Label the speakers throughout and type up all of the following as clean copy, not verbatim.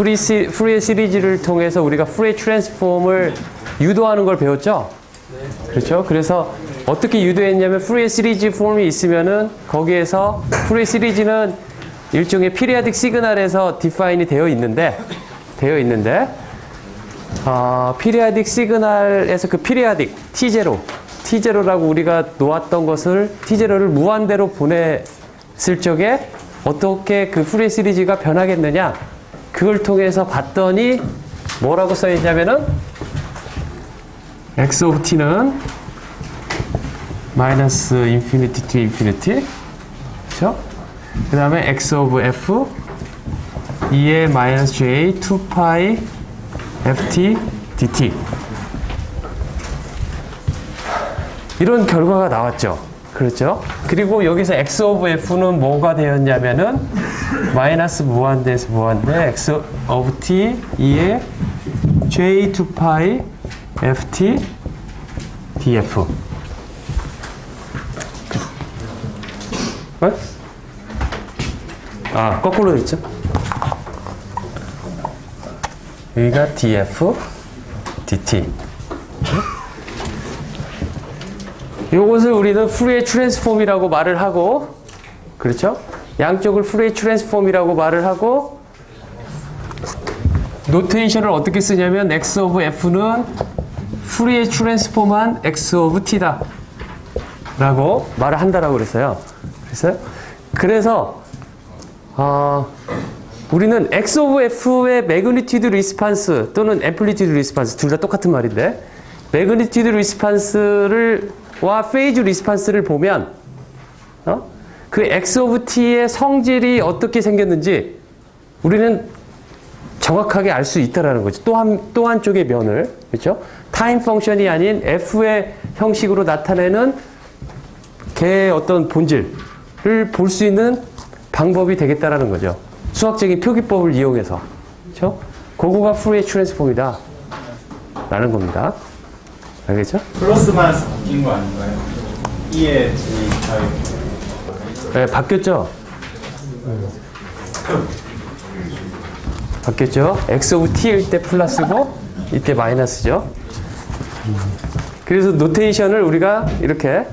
Speaker 1: 푸리에 시리즈를 통해서 우리가 푸리에 트랜스폼을 유도하는 걸 배웠죠? 네. 그렇죠? 그래서 어떻게 유도했냐면 푸리에 시리즈 폼이 있으면은 거기에서 푸리에 시리즈는 일종의 피리아딕 시그널에서 디파인이 되어 있는데 피리아딕 시그널에서 그 피리아딕 T0라고 우리가 놓았던 것을 T0를 무한대로 보냈을 적에 어떻게 그 푸리에 시리즈가 변하겠느냐 그걸 통해서 봤더니 뭐라고 써있냐면은 x of t는 마이너스 인피니티 to 인피니티 그렇죠? 그 다음에 x of f 2의 마이너스 j 2파이 ft dt 이런 결과가 나왔죠. 그렇죠? 그리고 여기서 x of f는 뭐가 되었냐면은 마이너스 무한대에서 무한대 x of t 2의 j 2파이 ft df 거꾸로 됐죠? 여기가 df dt 이것을 우리는 푸리에 트랜스폼이라고 말을 하고 그렇죠? 양쪽을 푸리에 트랜스폼이라고 말을 하고 노테이션을 어떻게 쓰냐면 x of f는 푸리에 트랜스폼한 x of t다 라고 말을 한다라고 그랬어요. 그래서 우리는 x of f의 매그니튜드 리스판스 또는 앰플리튜드 리스판스 둘 다 똑같은 말인데 매그니튜드 리스판스와 페이즈 리스판스를 보면 그 x of t의 성질이 어떻게 생겼는지 우리는 정확하게 알 수 있다라는 거죠. 또 한쪽의 면을 그렇죠? 타임 펑션이 아닌 f의 형식으로 나타내는 개의 어떤 본질을 볼 수 있는 방법이 되겠다라는 거죠. 수학적인 표기법을 이용해서 그렇죠? 그거가 푸리에 트랜스폼이다 라는 겁니다. 알겠죠?
Speaker 2: 플러스 마이너스 바뀐 거 아닌가요? 2의 J 파이
Speaker 1: 네, 바뀌었죠? 바뀌었죠? x of t일 때 플러스고 이때 마이너스죠. 그래서 노테이션을 우리가 이렇게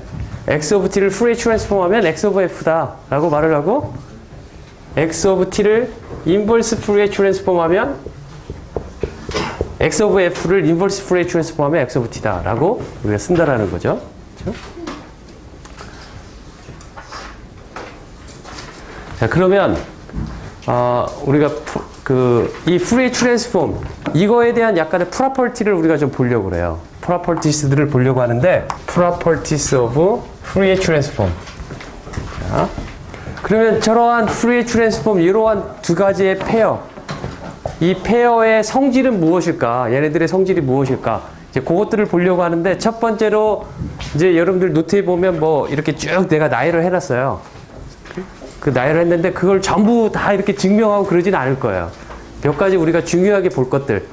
Speaker 1: x of t를 푸리에 트랜스폼하면 x of f다 라고 말을 하고 x of t를 인버스 푸리에 트랜스폼하면 x of f를 인버스 푸리에 트랜스폼하면 x of t다 라고 우리가 쓴다라는 거죠. 그렇죠? 자, 그러면 우리가 이 푸리에 트랜스폼 이거에 대한 약간의 프로퍼티를 우리가 좀 보려고 그래요. 프로퍼티스들을 보려고 하는데 properties of 푸리에 트랜스폼. 자, 그러면 저러한 푸리에 트랜스폼 이러한 두 가지의 페어 이 페어의 성질은 무엇일까? 얘네들의 성질이 무엇일까? 이제 그것들을 보려고 하는데 첫 번째로 이제 여러분들 노트에 보면 뭐 이렇게 쭉 내가 나열을 해놨어요. 그 나열을 했는데 그걸 전부 다 이렇게 증명하고 그러진 않을 거예요. 몇 가지 우리가 중요하게 볼 것들을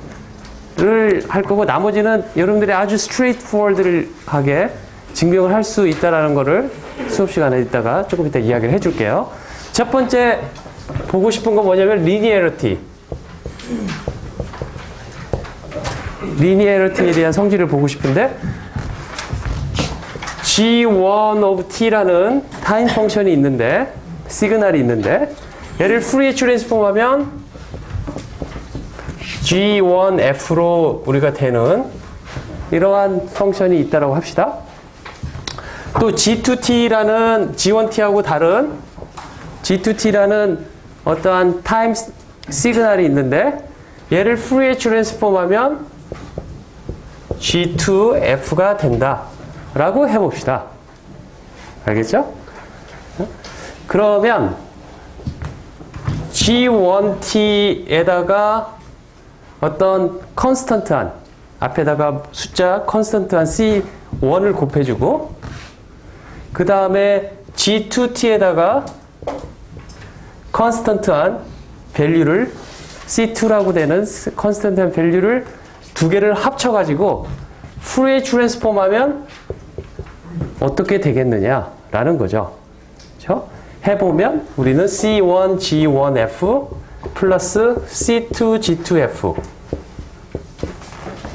Speaker 1: 할 거고 나머지는 여러분들이 아주 스트레이트포워드하게 증명을 할 수 있다라는 거를 수업 시간에 이따가 조금 이따 이야기를 해줄게요. 첫 번째 보고 싶은 건 뭐냐면 리니어리티에 대한 성질을 보고 싶은데 g1 of t라는 타임 펑션이 있는데 시그널이 있는데 얘를 푸리에 트랜스폼하면 g1f로 우리가 되는 이러한 펑션이 있다고 합시다. 또 g2t라는 g1t하고 다른 g2t라는 어떠한 타임 시그널이 있는데 얘를 푸리에 트랜스폼하면 g2f가 된다 라고 해봅시다. 알겠죠? 그러면 g1t에다가 어떤 컨스턴트한 앞에다가 숫자 컨스턴트한 c1을 곱해주고 그 다음에 g2t에다가 컨스턴트한 밸류를 c2라고 되는 컨스턴트한 밸류를 두 개를 합쳐가지고 푸리에 트랜스폼하면 어떻게 되겠느냐라는 거죠. 그렇죠? 해보면 우리는 C1, G1F 플러스 C2G2F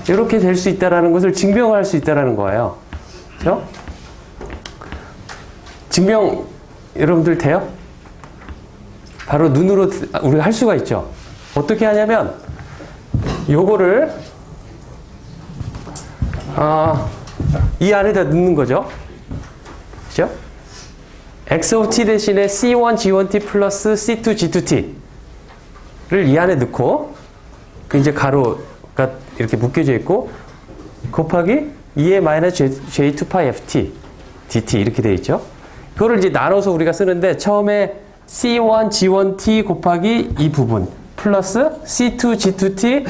Speaker 1: 이렇게 될 수 있다는 것을 증명할 수 있다는 거예요. 그렇죠? 증명 여러분들 돼요? 바로 눈으로 우리가 할 수가 있죠. 어떻게 하냐면 요거를 이 안에다 넣는 거죠. 그죠? x of t 대신에 c1 g1t 플러스 c2 g2t를 이 안에 넣고 그 이제 가로가 이렇게 묶여져 있고 곱하기 2의 마이너스 j2파이 ft dt 이렇게 되어 있죠. 그거를 이제 나눠서 우리가 쓰는데 처음에 c1 g1t 곱하기 이 부분 플러스 c2 g2t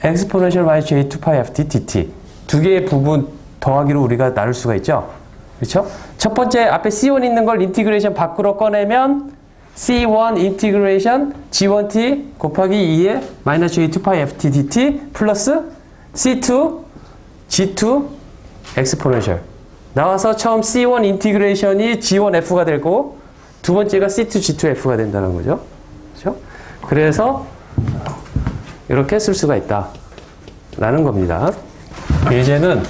Speaker 1: exponential 마이너스 j2파이 ft dt 두 개의 부분 더하기로 우리가 나눌 수가 있죠. 그렇죠? 첫 번째 앞에 C1 있는 걸 인티그레이션 밖으로 꺼내면 C1 인티그레이션 G1t 곱하기 2의 마이너스 J2파이 FT dt 플러스 C2 G2 엑스포넨셜 나와서 처음 C1 인티그레이션이 G1F가 되고 두 번째가 C2 G2F가 된다는 거죠. 그렇죠? 그래서 이렇게 쓸 수가 있다 라는 겁니다. 이제는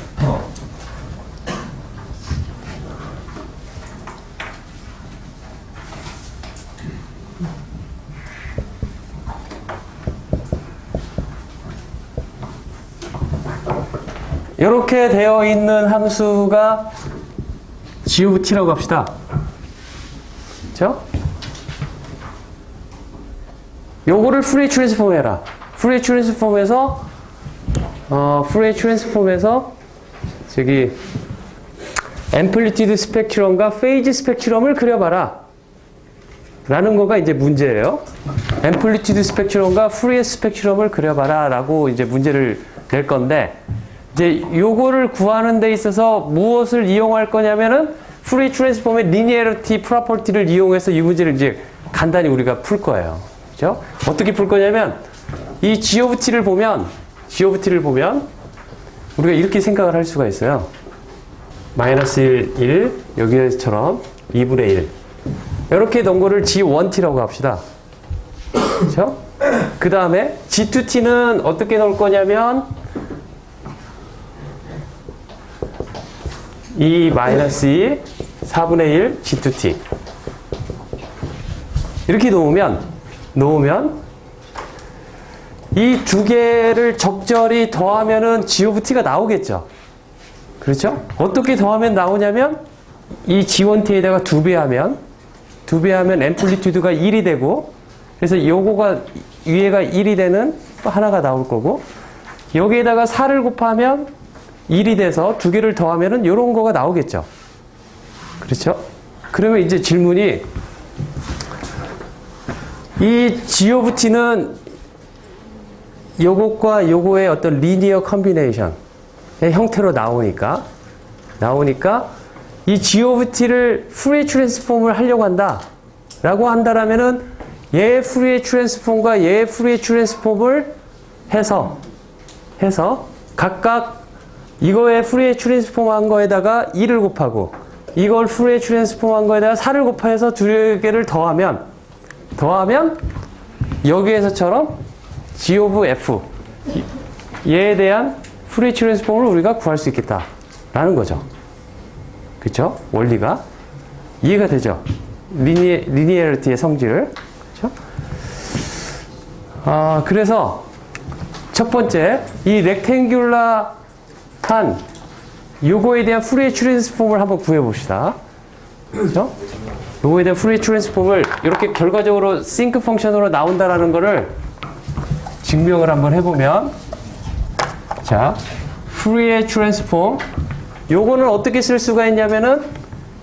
Speaker 1: 이렇게 되어 있는 함수가 g of t라고 합시다. 그렇죠? 요거를 프리 트랜스폼 해라. 프리 트랜스폼에서 저기 앰플리튜드 스펙트럼과 페이즈 스펙트럼을 그려봐라 라는 거가 이제 문제예요. 앰플리튜드 스펙트럼과 프리에 스펙트럼을 그려봐라 라고 이제 문제를 낼 건데 이제 요거를 구하는 데 있어서 무엇을 이용할 거냐면은 프리 트랜스폼의 리니어리티 프로퍼티를 이용해서 이 문제를 이제 간단히 우리가 풀 거예요. 그죠? 어떻게 풀 거냐면 이 g of t를 보면 우리가 이렇게 생각을 할 수가 있어요. 마이너스 1 여기처럼 2분의 1 이렇게 넣은 거를 g1t라고 합시다. 그렇죠? 그 다음에 g2t는 어떻게 넣을 거냐면 이 마이너스 2 4분의 1 g2t 이렇게 놓으면 이 두 개를 적절히 더하면은 g of t가 나오겠죠. 그렇죠? 어떻게 더하면 나오냐면 이 g1t에다가 2배하면 앰플리튜드가 1이 되고 그래서 요거가 위에가 1이 되는 하나가 나올 거고 여기에다가 4를 곱하면 1이 돼서 두 개를 더하면은 요런 거가 나오겠죠. 그렇죠? 그러면 이제 질문이 이 g of t는 요것과 요거의 어떤 리니어 컨비네이션의 형태로 나오니까 이 g of t를 프리 트랜스폼을 하려고 한다 라고 한다라면은 얘의 프리 트랜스폼과 얘의 프리 트랜스폼을 해서 각각 이거에 프리 트랜스폼 한 거에다가 2를 곱하고 이걸 프리 트랜스폼 한 거에다가 4를 곱해서 두 개를 더하면 여기에서처럼 g of f 얘에 대한 프리 트랜스폼을 우리가 구할 수 있겠다 라는 거죠. 그렇죠? 원리가 이해가 되죠? 리니어리티의 성질을. 그렇죠? 그래서 첫 번째 이 렉탱귤라한 요거에 대한 프리 트랜스폼을 한번 구해 봅시다. 그렇죠? 요거에 대한 프리 트랜스폼을 이렇게 결과적으로 싱크 펑션으로 나온다라는 거를 증명을 한번 해보면 자, 프리의 트랜스폼 요거는 어떻게 쓸 수가 있냐면은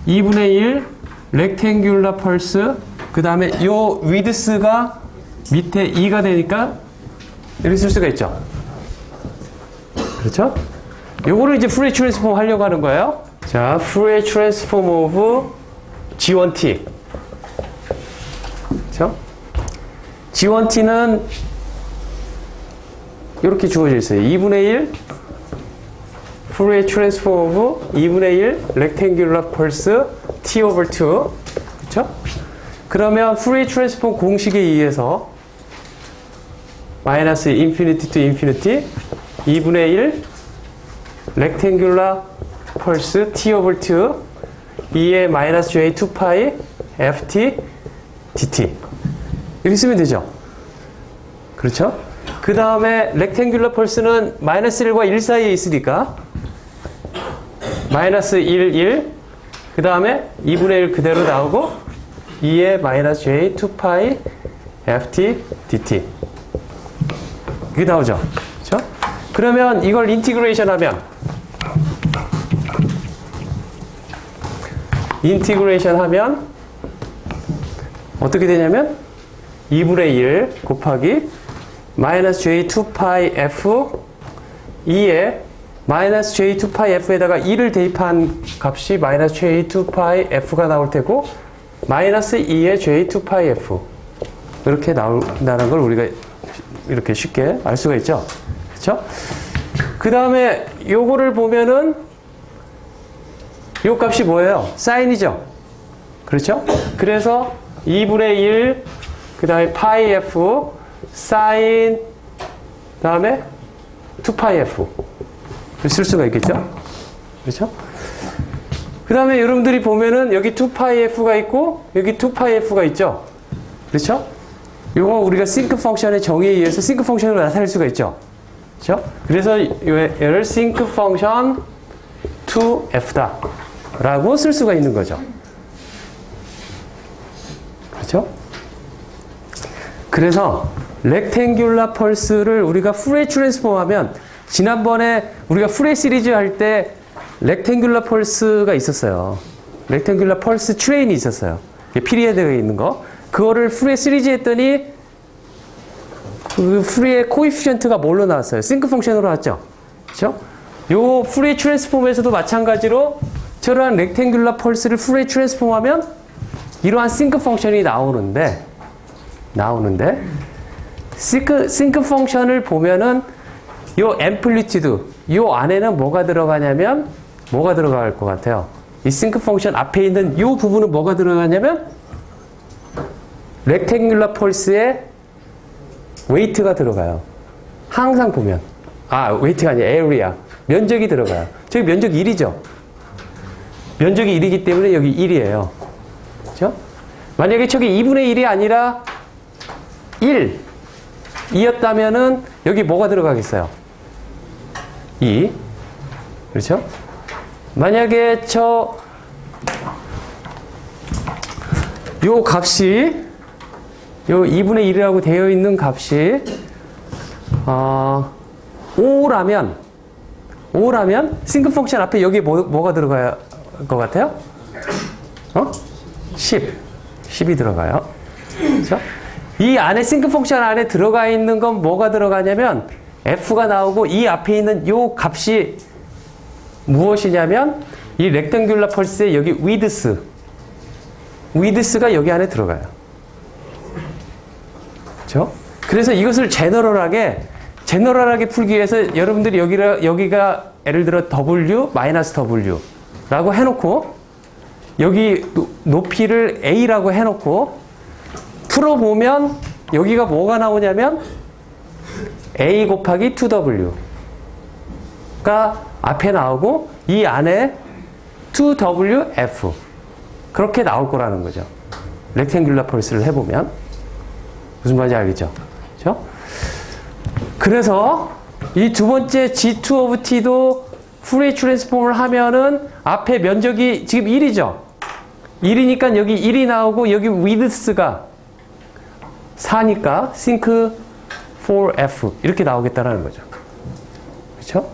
Speaker 1: 2분의 1 렉탱귤라 펄스 그 다음에 요 위드스가 밑에 2가 되니까 이렇게 쓸 수가 있죠. 그렇죠? 요거를 이제 프리 트랜스폼 하려고 하는 거예요. 자, 프리 트랜스폼 오브 G1t 그렇죠? G1t는 이렇게 주어져 있어요. 2분의 1 프리 트랜스폼 오브 2분의 1 렉탱귤라 펄스 t over 2 그렇죠? 그러면 프리 트랜스폼 공식에 의해서 마이너스 인피니티 to 인피니티 2분의 1 렉탱귤라 펄스 t over 2 2의 마이너스 j 2파이 ft dt 이렇게 쓰면 되죠. 그렇죠? 그 다음에 렉탱귤러 펄스는 마이너스 1과 1 사이에 있으니까 마이너스 1, 1 그 다음에 2분의 1 그대로 나오고 2의 마이너스 j 2파이 ft dt 이게 나오죠. 그렇죠? 그러면 이걸 인티그레이션 하면 어떻게 되냐면 2분의 1 곱하기 마이너스 j 2파이 f 2에 마이너스 j 2파이 f에다가 2를 대입한 값이 마이너스 j 2파이 f가 나올 테고 마이너스 2의 j 2파이 f 이렇게 나온다는 걸 우리가 이렇게 쉽게 알 수가 있죠. 그렇죠? 그 다음에 요거를 보면은 요 값이 뭐예요? 사인이죠. 그렇죠? 그래서 2분의 1 그 다음에 파이 f 사인 그 다음에 2파이 f 쓸 수가 있겠죠? 그렇죠? 그 다음에 여러분들이 보면은 여기 2파이 f가 있고 여기 2파이 f가 있죠? 그렇죠? 요거 우리가 싱크 펑션의 정의에 의해서 싱크 펑션으로 나타낼 수가 있죠? 그렇죠? 그래서 얘를 싱크 펑션 2f다 라고 쓸 수가 있는 거죠. 그렇죠? 그래서 렉탱귤라 펄스를 우리가 푸리에 트랜스폼 하면 지난번에 우리가 푸리에 시리즈 할 때 렉탱귤라 펄스가 있었어요. 렉탱귤라 펄스 트레인이 있었어요. 피리헤드가 있는 거. 그거를 푸리에 시리즈 했더니 그 푸리에 코이피션트가 뭘로 나왔어요? 싱크 펑션으로 나왔죠. 그렇죠? 요 푸리에 트랜스폼에서도 마찬가지로 저러한 렉탱귤라 펄스를 푸리에 트랜스폼 하면 이러한 싱크 펑션이 나오는데 싱크 펑션을 보면은 요 앰플리튜드 요 안에는 뭐가 들어가냐면 뭐가 들어갈 것 같아요? 이 싱크 펑션 앞에 있는 요 부분은 뭐가 들어가냐면 렉탱귤라 펄스에 웨이트가 들어가요. 항상 보면 웨이트가 아니라 에리아 면적이 들어가요. 저기 면적 1이죠. 면적이 1이기 때문에 여기 1이에요. 그렇죠? 만약에 저기 2분의 1이 아니라 1이었다면은 여기 뭐가 들어가겠어요? 2. 그렇죠? 만약에 요 값이 요 2분의 1이라고 되어 있는 값이 5라면 싱크 펑션 앞에 여기 뭐가 들어갈 것 같아요? 10이 들어가요. 그렇죠? 이 안에 싱크 펑션 안에 들어가 있는 건 뭐가 들어가냐면 f가 나오고 이 앞에 있는 요 값이 무엇이냐면 이 렉탱귤라 펄스의 여기 위드스가 여기 안에 들어가요. 그렇죠? 그래서 이것을 제너럴하게 풀기 위해서 여러분들이 여기가 예를 들어 W 마이너스 W 라고 해놓고 여기 높이를 A라고 해놓고 풀어보면 여기가 뭐가 나오냐면 A 곱하기 2W가 앞에 나오고 이 안에 2WF 그렇게 나올 거라는 거죠. 렉탱귤라 펄스를 해보면 무슨 말인지 알겠죠? 그렇죠? 그래서 이 두 번째 G2 of T도 푸리에 트랜스폼을 하면은 앞에 면적이 지금 1이죠? 1이니까 여기 1이 나오고 여기 위드스가 4니까 sync 4f 이렇게 나오겠다라는 거죠. 그렇죠?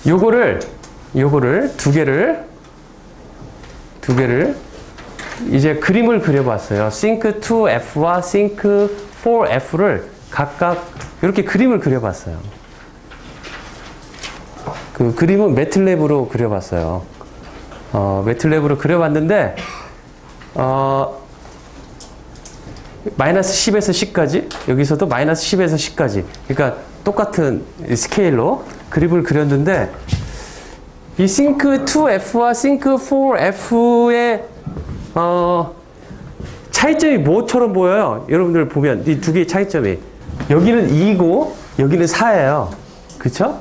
Speaker 1: 요거를 두 개를 이제 그림을 그려봤어요. sync 2f와 sync 4f를 각각 이렇게 그림을 그려봤어요. 그 그림은 매틀랩으로 그려봤어요. 매틀랩으로 그려봤는데 마이너스 10에서 10까지 여기서도 마이너스 10에서 10까지 그러니까 똑같은 스케일로 그림을 그렸는데 이 sync 2f와 sync 4f의 차이점이 뭐처럼 보여요? 여러분들 보면 이 두 개의 차이점이 여기는 2고 여기는 4예요. 그쵸?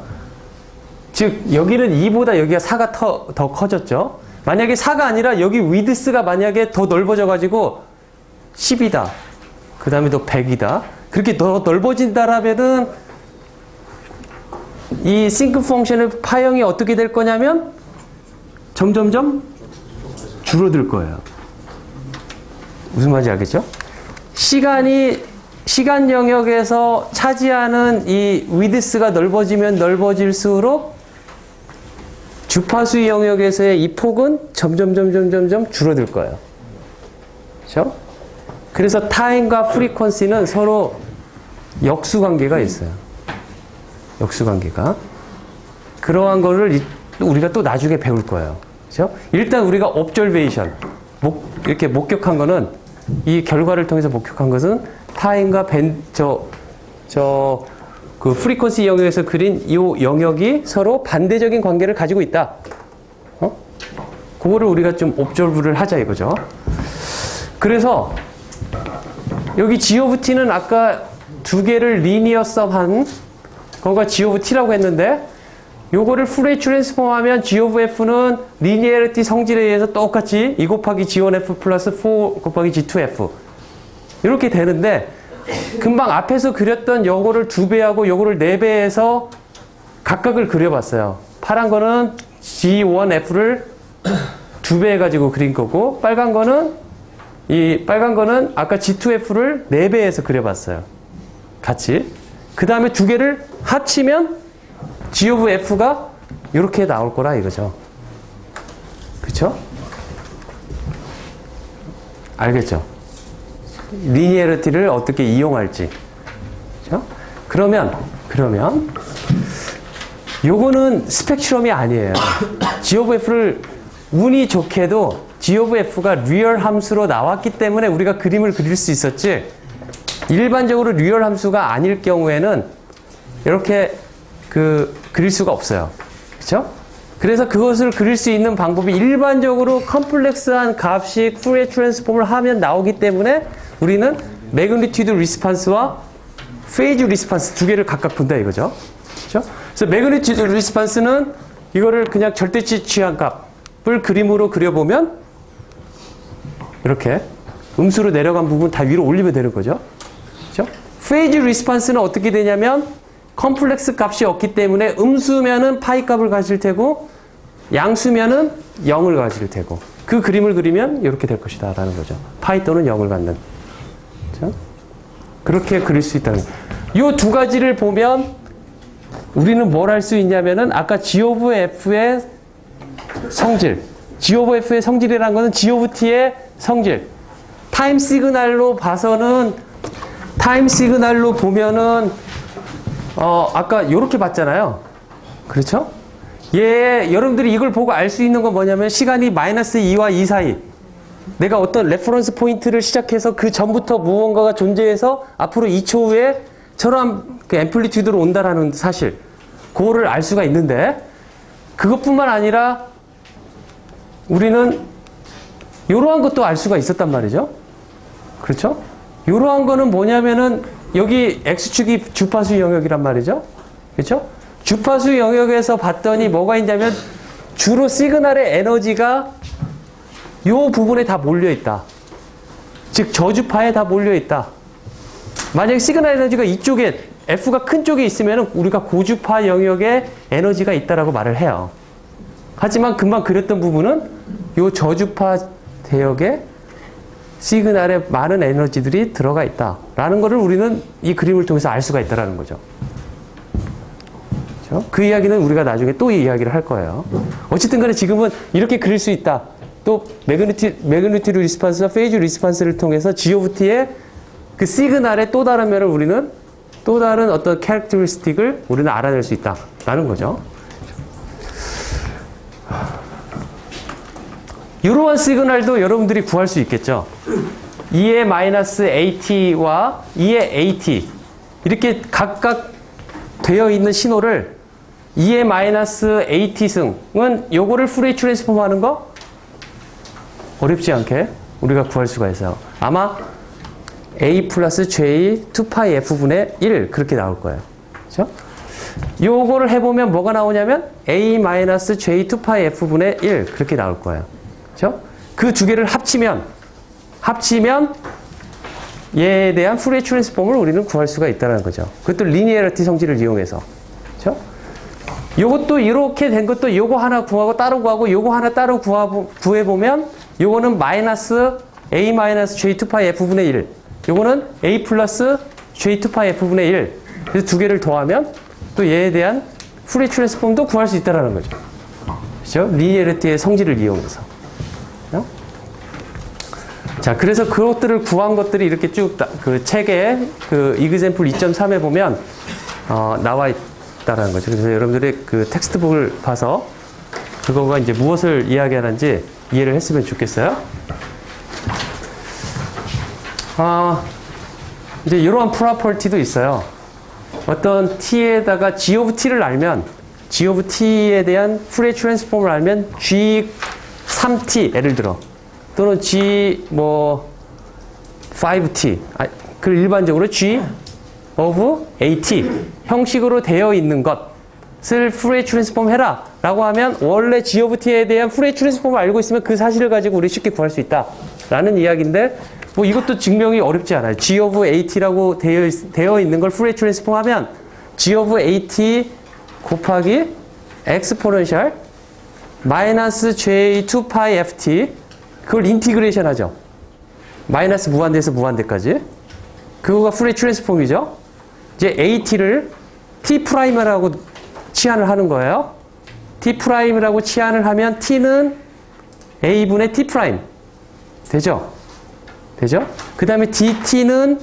Speaker 1: 즉 여기는 2보다 여기가 4가 더 커졌죠. 만약에 4가 아니라 여기 위드스가 만약에 더 넓어져 가지고 10이다. 그 다음에 또 100이다. 그렇게 더 넓어진다라면은 이 싱크 펑션의 파형이 어떻게 될 거냐면 점점점 줄어들 거예요. 무슨 말인지 알겠죠? 시간 영역에서 차지하는 이 위드스가 넓어지면 넓어질수록 주파수 영역에서의 이 폭은 점점 줄어들 거예요. 그렇죠? 그래서 타임과 프리퀀시는 서로 역수관계가 있어요. 역수관계가. 그러한 거를 우리가 또 나중에 배울 거예요. 그렇죠? 일단 우리가 observation, 이렇게 목격한 거는 이 결과를 통해서 목격한 것은 타임과 그 프리퀀시 영역에서 그린 이 영역이 서로 반대적인 관계를 가지고 있다. 그거를 우리가 좀 observe를 하자 이거죠. 그래서 여기 G of T는 아까 두 개를 리니어 썸한 거가 G of T라고 했는데 요거를 풀에 트랜스폼 하면 G of F는 리니어리티 성질에 의해서 똑같이 2 곱하기 G1F 플러스 4 곱하기 G2F 이렇게 되는데 금방 앞에서 그렸던 요거를 2배하고 요거를 4배해서 각각을 그려봤어요. 파란 거는 G1F를 2배 해가지고 그린 거고 빨간 거는 아까 G2F를 4배해서 그려봤어요. 같이. 그 다음에 두 개를 합치면 G of F가 이렇게 나올 거라 이거죠. 그쵸? 알겠죠? 리니어리티를 어떻게 이용할지. 그쵸? 그러면 요거는 스펙트럼이 아니에요. G of F를 운이 좋게도 G of F가 리얼 함수로 나왔기 때문에 우리가 그림을 그릴 수 있었지 일반적으로 리얼 함수가 아닐 경우에는 이렇게 그릴 수가 없어요. 그렇죠? 그래서 그것을 그릴 수 있는 방법이 일반적으로 컴플렉스한 값이 푸리에 트랜스폼을 하면 나오기 때문에 우리는 매그니튜드 리스판스와 페이즈 리스판스 두 개를 각각 본다 이거죠. 그렇죠? 그래서 매그니튜드 리스판스는 이거를 그냥 절대치 취한 값을 그림으로 그려보면 이렇게 음수로 내려간 부분 다 위로 올리면 되는 거죠. 그렇죠? 페이즈 리스판스는 어떻게 되냐면 컴플렉스 값이 없기 때문에 음수면은 파이 값을 가질 테고 양수면은 0을 가질 테고 그 그림을 그리면 이렇게 될 것이다 라는 거죠. 파이 또는 0을 갖는. 그렇죠? 그렇게 그릴 수 있다는 거예요. 이 두 가지를 보면 우리는 뭘 할 수 있냐면은 아까 G of F의 성질 G of F의 성질이라는 것은 G of T의 성질 타임 시그널로 봐서는 타임 시그널로 보면은 아까 이렇게 봤잖아요. 그렇죠? 여러분들이 이걸 보고 알 수 있는 건 뭐냐면 시간이 마이너스 2와 2 사이 내가 어떤 레퍼런스 포인트를 시작해서 그 전부터 무언가가 존재해서 앞으로 2초 후에 저런 그 앰플리튜드로 온다라는 사실 그거를 알 수가 있는데 그것뿐만 아니라 우리는 이러한 것도 알 수가 있었단 말이죠. 그렇죠? 이러한 거는 뭐냐면은 여기 X축이 주파수 영역이란 말이죠. 그렇죠? 주파수 영역에서 봤더니 뭐가 있냐면 주로 시그널의 에너지가 이 부분에 다 몰려있다. 즉 저주파에 다 몰려있다. 만약 시그널 에너지가 이쪽에 F가 큰 쪽에 있으면 우리가 고주파 영역에 에너지가 있다라고 말을 해요. 하지만 금방 그렸던 부분은 이 저주파 대역에 시그널에 많은 에너지들이 들어가 있다라는 것을 우리는 이 그림을 통해서 알 수가 있다라는 거죠. 그렇죠? 그 이야기는 우리가 나중에 또 이야기를 할 거예요. 어쨌든 간에 지금은 이렇게 그릴 수 있다. 또 매그니튜드 리스판스와 페이즈 리스판스를 통해서 G of T의 그 시그널의 또 다른 면을 우리는 또 다른 어떤 캐릭터리스틱을 우리는 알아낼 수 있다라는 거죠. 이러한 시그널도 여러분들이 구할 수 있겠죠. 2의 마이너스 AT와 2의 AT 이렇게 각각 되어 있는 신호를 2의 마이너스 AT 승은 요거를 풀에 트랜스폼 하는 거 어렵지 않게 우리가 구할 수가 있어요. 아마 a 플러스 j 2파이 f분의 1 그렇게 나올 거예요. 그렇죠? 요거를 해보면 뭐가 나오냐면 a 마이너스 j 2파이 f분의 1 그렇게 나올 거예요. 그렇죠? 그 두 개를 합치면 얘에 대한 푸리에 트랜스폼을 우리는 구할 수가 있다는 거죠. 그것도 리니어리티 성질을 이용해서. 그렇죠? 요것도 이렇게 된 것도 요거 하나 구하고 따로 구하고 요거 하나 따로 구해보면 요거는 마이너스 a 마이너스 j 2파이 f분의 1 요거는 a 플러스 j 2파이 f분의 1 그래서 두 개를 더하면 또 얘에 대한 푸리에 트랜스폼도 구할 수 있다는 거죠. 그렇죠? 리니어리티의 성질을 이용해서. 자, 그래서 그것들을 구한 것들이 이렇게 쭉 그 책에 그 example 2.3에 보면 나와 있다라는 거죠. 그래서 여러분들이 그 텍스트북을 봐서 그거가 이제 무엇을 이야기하는지 이해를 했으면 좋겠어요. 이제 이러한 프로퍼티도 있어요. 어떤 t에다가 g of t를 알면 g of t에 대한 푸리에 트랜스폼을 알면 g 3t 예를 들어 또는 g 5t 그 일반적으로 g of at 형식으로 되어 있는 것을 푸리에 트랜스폼 해라 라고 하면 원래 g of t에 대한 푸리에 트랜스폼을 알고 있으면 그 사실을 가지고 우리 쉽게 구할 수 있다 라는 이야기인데 뭐 이것도 증명이 어렵지 않아요. g of at라고 되어 있는 걸 푸리에 트랜스폼 하면 g of at 곱하기 exponential 마이너스 j 2파이 ft 그걸 인티그레이션 하죠. 마이너스 무한대에서 무한대까지. 그거가 푸리에 트랜스폼이죠. 이제 at를 t'라고 치환을 하는 거예요. t'라고 치환을 하면 t는 a분의 t'. 되죠? 되죠? 그 다음에 dt는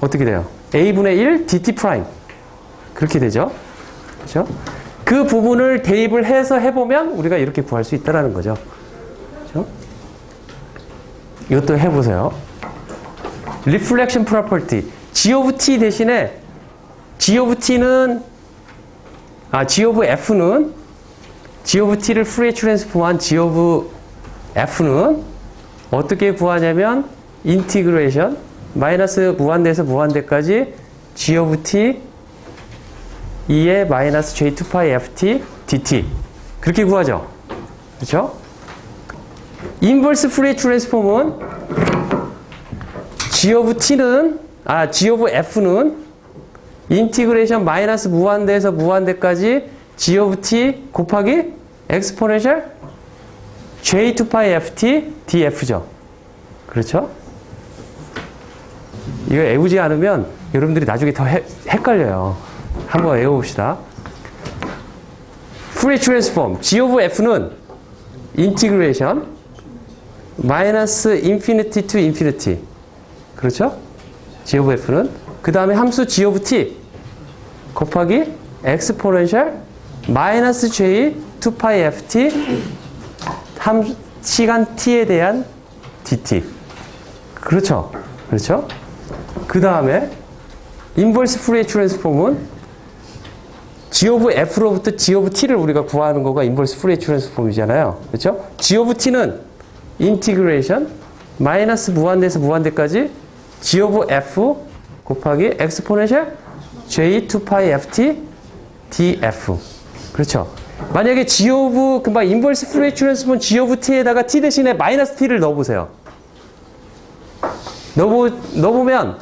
Speaker 1: 어떻게 돼요? a분의 1 dt'. 그렇게 되죠? 그렇죠? 그 부분을 대입을 해서 해보면 우리가 이렇게 구할 수 있다는 거죠. 그렇죠? 이것도 해보세요. Reflection Property. G of T 대신에 G of T는 G of F는 G of T를 푸리에 트랜스폼한 G of F는 어떻게 구하냐면 인티그레이션 마이너스 무한대에서 무한대까지 G of T 2의 마이너스 J 2파이 FT DT 그렇게 구하죠. 그렇죠? 인버스 푸리에 트랜스폼은 G of T는 G of F는 인티그레이션 마이너스 무한대에서 무한대까지 G of T 곱하기 엑스포넨셜 J 2파이 FT DF죠. 그렇죠? 이거 외우지 않으면 여러분들이 나중에 더 헷갈려요. 한번 외워봅시다. 푸리에 트랜스폼 G of F는 인티그레이션 마이너스 인피니티 투 인피니티 그렇죠? G of F는 그 다음에 함수 G of T 곱하기 엑스포넨셜 마이너스 J 2파이 FT 시간 t에 대한 dt 그렇죠? 그렇죠? 그 다음에 인버스 푸리에 트랜스폼은 G of F로부터 G of T를 우리가 구하는 거가 인버스 푸리에 트랜스폼이잖아요. 그렇죠? G of T는 인티그레이션 마이너스 무한대에서 무한대까지 G of F 곱하기 엑스포넨셜 J 2파이 FT dF 그렇죠? 만약에 G of 금방 인버스 푸리에 트랜스폼 G of T에다가 T 대신에 마이너스 T를 넣어보세요. 넣어보면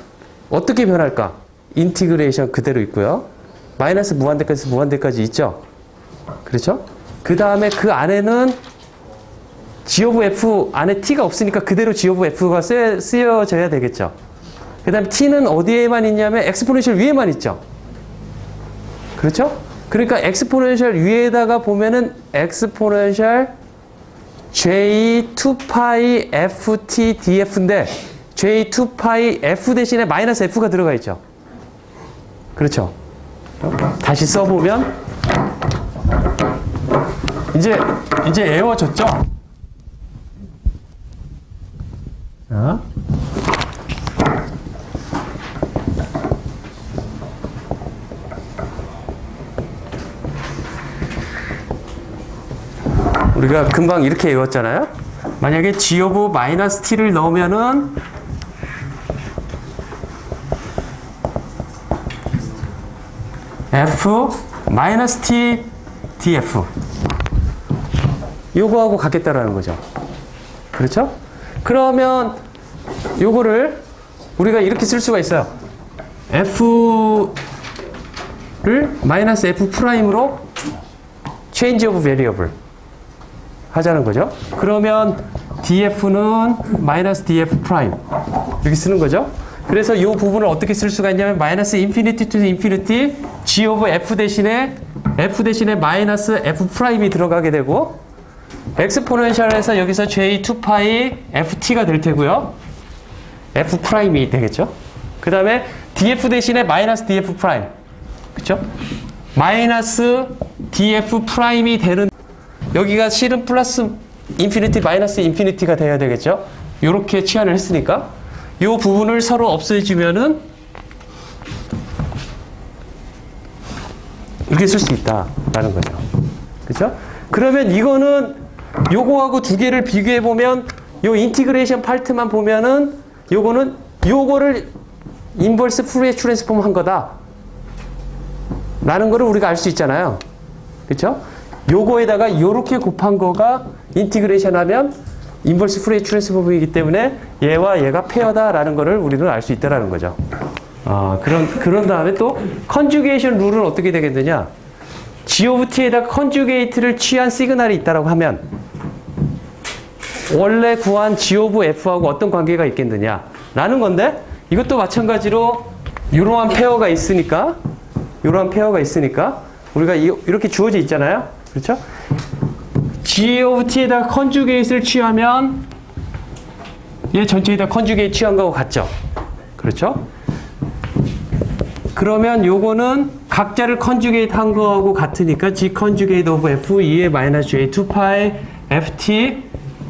Speaker 1: 어떻게 변할까? 인티그레이션 그대로 있고요. 마이너스 무한대까지 무한대까지 있죠. 그렇죠? 그 다음에 그 안에는 G of F 안에 T가 없으니까 그대로 G of F가 쓰여져야 되겠죠. 그 다음에 T는 어디에만 있냐면 엑스포넨셜 위에만 있죠. 그렇죠? 그러니까 엑스포넨셜 위에다가 보면은 엑스포넨셜 J2파이 FT DF인데 J2파이 F 대신에 마이너스 F가 들어가 있죠. 그렇죠? 다시 써보면 이제 외워졌죠? 우리가 금방 이렇게 외웠잖아요. 만약에 g of 마이너스 t를 넣으면은 f 마이너스 t df 요거하고 같겠다라는 거죠. 그렇죠? 그러면 요거를 우리가 이렇게 쓸 수가 있어요. f를 마이너스 f 프라임으로 change of variable 하자는 거죠. 그러면 df는 마이너스 df 프라임 이렇게 쓰는 거죠. 그래서 이 부분을 어떻게 쓸 수가 있냐면 마이너스 인피니티 투 인피니티 g of f 대신에 마이너스 f 프라임이 들어가게 되고 엑스포넨셜에서 여기서 j2파이 ft가 될 테고요. f 프라임이 되겠죠. 그 다음에 df 대신에 마이너스 df 프라임 그쵸? 마이너스 df 프라임이 되는 여기가 실은 플러스 인피니티 마이너스 인피니티가 돼야 되겠죠. 요렇게 치환을 했으니까 요 부분을 서로 없애주면은 이렇게 쓸 수 있다라는 거죠. 그죠? 그러면 이거는 요거하고 두 개를 비교해 보면 요 인티그레이션 파트만 보면은 요거는 요거를 인버스 푸리에 트랜스폼 한 거다 라는 거를 우리가 알 수 있잖아요. 그쵸? 요거에다가 요렇게 곱한 거가 인티그레이션 하면 인버스 푸리에 트랜스폼이기 때문에 얘와 얘가 페어다라는 거를 우리는 알 수 있다라는 거죠. 그런 다음에 또 컨주게이션 룰은 어떻게 되겠느냐? g of t에다가 컨주게이트를 취한 시그널이 있다라고 하면 원래 구한 g of f하고 어떤 관계가 있겠느냐? 라는 건데 이것도 마찬가지로 이러한 페어가 있으니까 우리가 이렇게 주어져 있잖아요. 그렇죠? g of t에다가 컨주게이트를 취하면 얘 전체에다 컨주게이트 취한 거하고 같죠? 그렇죠? 그러면 요거는 각자를 컨주게이트 한 거하고 같으니까 g 컨주게이트 오브 f 2의 마이너스 j 2파이 ft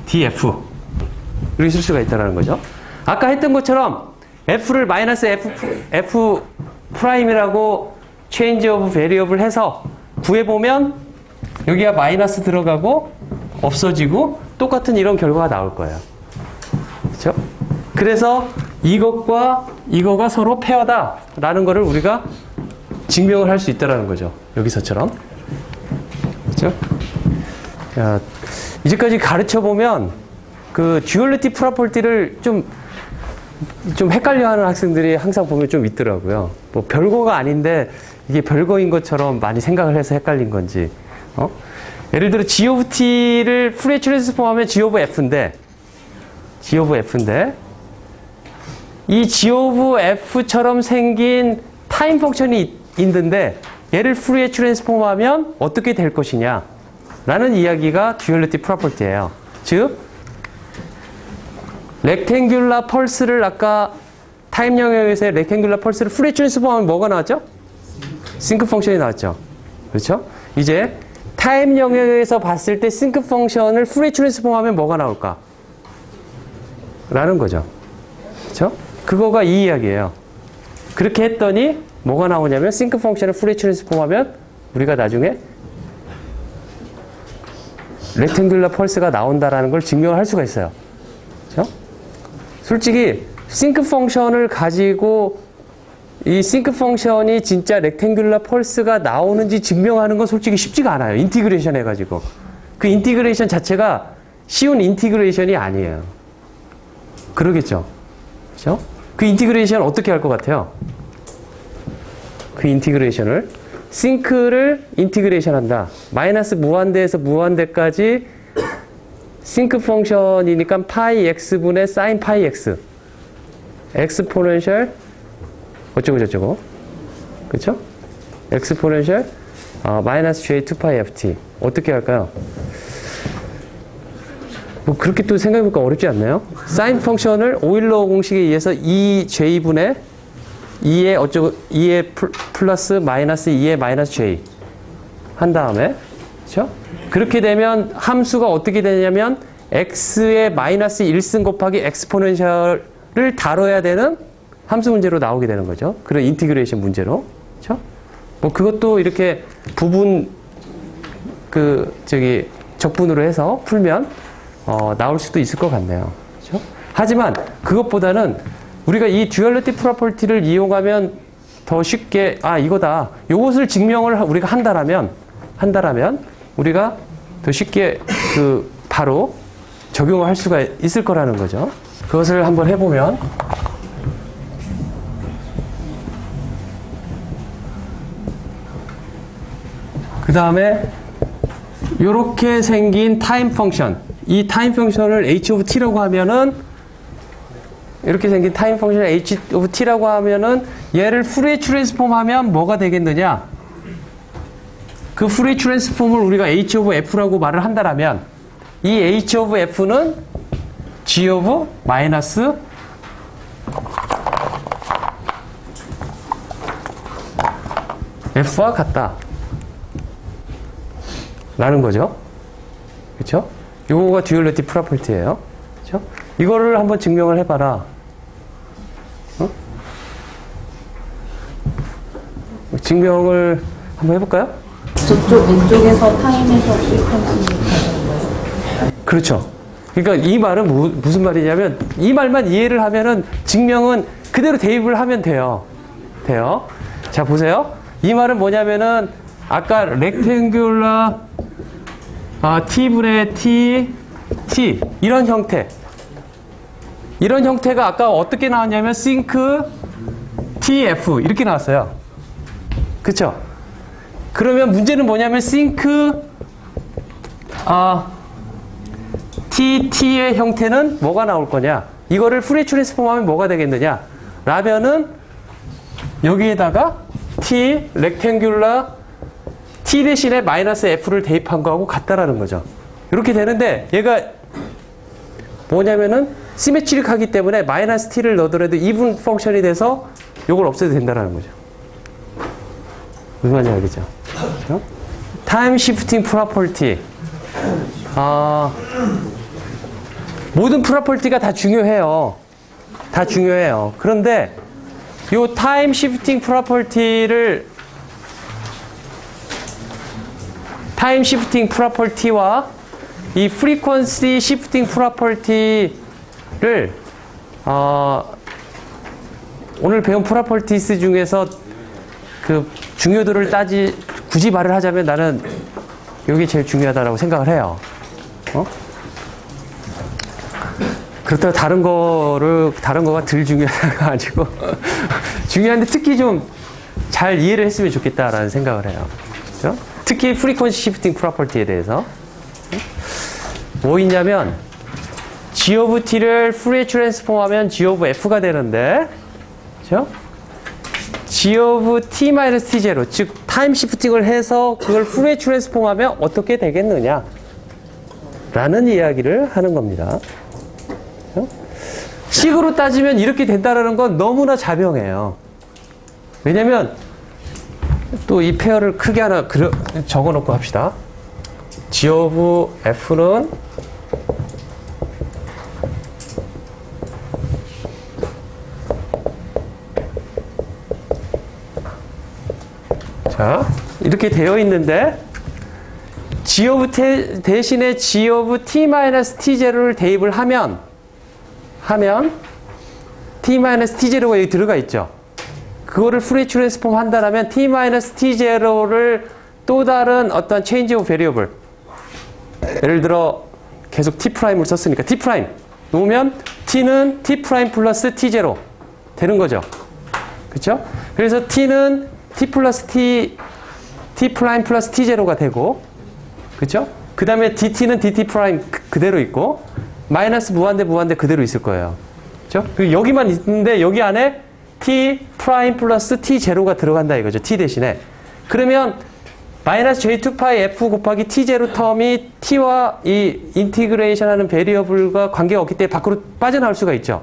Speaker 1: df 이렇게 쓸 수가 있다는 거죠. 아까 했던 것처럼 f를 마이너스 f 프라임이라고 change of variable 해서 구해보면 여기가 마이너스 들어가고 없어지고 똑같은 이런 결과가 나올 거예요. 그렇죠? 그래서 이것과 이거가 서로 페어다라는 거를 우리가 증명을 할 수 있다는 거죠. 여기서처럼. 그렇죠? 자, 이제까지 가르쳐 보면 그 듀얼리티 프로퍼티를 좀 헷갈려하는 학생들이 항상 보면 좀 있더라고요. 뭐 별거가 아닌데 이게 별거인 것처럼 많이 생각을 해서 헷갈린 건지. 예를 들어 g of t를 푸리에 트랜스폼하면 g of f인데 이 g of f처럼 생긴 타임 펑션이 있는데 얘를 푸리에 트랜스폼하면 어떻게 될 것이냐 라는 이야기가 듀얼리티 프로퍼티예요. 즉 렉탱귤라 펄스를 아까 타임 영역에서의 렉탱귤라 펄스를 푸리에 트랜스폼하면 뭐가 나왔죠? 싱크 펑션이 나왔죠. 그렇죠? 이제 타임 영역에서 봤을 때 싱크 펑션을 푸리에 트랜스폼하면 뭐가 나올까? 라는 거죠. 그렇죠? 그거가 이 이야기예요. 그렇게 했더니 뭐가 나오냐면 싱크 펑션을 푸리에 트랜스폼하면 우리가 나중에 렉탱귤라 펄스가 나온다라는 걸 증명을 할 수가 있어요. 그렇죠? 솔직히 싱크 펑션을 가지고 이 싱크 펑션이 진짜 렉탱귤라 펄스가 나오는지 증명하는 건 솔직히 쉽지가 않아요. 인티그레이션 해가지고. 그 인티그레이션 자체가 쉬운 인티그레이션이 아니에요. 그러겠죠? 그렇죠? 그 인티그레이션 어떻게 할 것 같아요? 그 인티그레이션을 싱크를 인티그레이션 한다. 마이너스 무한대에서 무한대까지 싱크 펑션이니까 파이 x분의 사인 파이 x 엑스포넨셜 어쩌고 저쩌고 그렇죠? 엑스포넨셜 마이너스 j 2파이 ft 어떻게 할까요? 뭐 그렇게 또 생각해보니까 어렵지 않나요? 사인 펑션을 오일러 공식에 의해서 2j분의 2의 어쩌고 2의 플러스 마이너스 2의 마이너스 j 한 다음에 그렇죠? 그렇게 되면 함수가 어떻게 되냐면 x의 마이너스 1승 곱하기 엑스포넨셜을 다뤄야 되는 함수 문제로 나오게 되는 거죠. 그런 인티그레이션 문제로. 그렇죠? 뭐 그것도 이렇게 부분 적분으로 해서 풀면 나올 수도 있을 것 같네요. 그렇죠? 하지만 그것보다는 우리가 이 듀얼리티 프로퍼티를 이용하면 더 쉽게 이거다. 요것을 증명을 우리가 한다라면 우리가 더 쉽게 바로 적용을 할 수가 있을 거라는 거죠. 그것을 한번 해보면 그 다음에 이렇게 생긴 타임 펑션, 이 타임 펑션을 h of t라고 하면은 이렇게 생긴 타임 펑션을 h of t라고 하면은 얘를 푸리에 트랜스폼 하면 뭐가 되겠느냐? 그 푸리에 트랜스폼을 우리가 h of f라고 말을 한다라면 이 h of f는 g of 마이너스 f와 같다. 라는 거죠. 그렇죠? 요거가 듀얼리티 프로퍼티예요. 그렇죠? 이거를 한번 증명을 해봐라. 증명을 한번 해볼까요?
Speaker 3: 저쪽 왼쪽에서 타임에서 프리퀀시 가는 거예요?
Speaker 1: 그렇죠. 그러니까 이 말은 무슨 말이냐면 이 말만 이해를 하면은 증명은 그대로 대입을 하면 돼요. 자 보세요. 이 말은 뭐냐면은 아까 렉탱귤러 t분의 t 이런 형태가 아까 어떻게 나왔냐면 sync tf 이렇게 나왔어요. 그쵸? 그러면 문제는 뭐냐면 sync t의 형태는 뭐가 나올 거냐? 이거를 푸리에 트랜스폼하면 뭐가 되겠느냐? 라면은 여기에다가 t 렉탱귤러 t 대신에 마이너스 f를 대입한 거하고 같다라는 거죠. 이렇게 되는데 얘가 뭐냐면은 시메트릭하기 때문에 마이너스 t를 넣더라도 이분 펑션이 돼서 이걸 없애도 된다라는 거죠. 무슨 말인지 알겠죠? 타임 시프팅 프로퍼티. 모든 프로퍼티가 다 중요해요. 그런데 이 타임 시프팅 프로퍼티와 이 프리퀀시 시프팅 프로퍼티를 오늘 배운 프로퍼티스 중에서 그 중요도를 굳이 말을 하자면 나는 이게 제일 중요하다고 생각을 해요. 그렇다고 다른 거가 덜 중요하다가 아니고 중요한데 특히 좀 잘 이해를 했으면 좋겠다라는 생각을 해요. 그렇죠? 특히 프리퀀시 시프팅 프로퍼티에 대해서 뭐 있냐면 g of t를 푸리에 트랜스폼하면 g of f가 되는데, 그렇죠? g of t-t0, 즉 타임 시프팅을 해서 그걸 푸리에 트랜스폼하면 어떻게 되겠느냐 라는 이야기를 하는 겁니다. 그렇죠? 식으로 따지면 이렇게 된다는 건 너무나 자명해요. 왜냐면 또 이 페어를 크게 하나 적어 놓고 합시다. g of f는 자, 이렇게 되어 있는데 g of t 대신에 g of t-t0를 대입을 하면 t-t0가 여기 들어가 있죠. 그거를 푸리에 트랜스폼 한다면 t-t0를 또 다른 어떤 change of variable, 예를 들어 계속 t''을 썼으니까 t' 놓으면 t는 t' 플러스 t0 되는 거죠. 그렇죠? 그래서 t는 t 플러스 t 플러스 t0가 되고, 그렇죠? 그 다음에 dt는 dt 그대로 있고, 마이너스 무한대 그대로 있을 거예요. 그렇죠? 여기만 있는데 여기 안에 t 플러스 t0가 들어간다 이거죠. t 대신에. 그러면 마이너스 j2파이 f 곱하기 t0 텀이 t와 이 인티그레이션 하는 베리어블과 관계가 없기 때문에 밖으로 빠져나올 수가 있죠.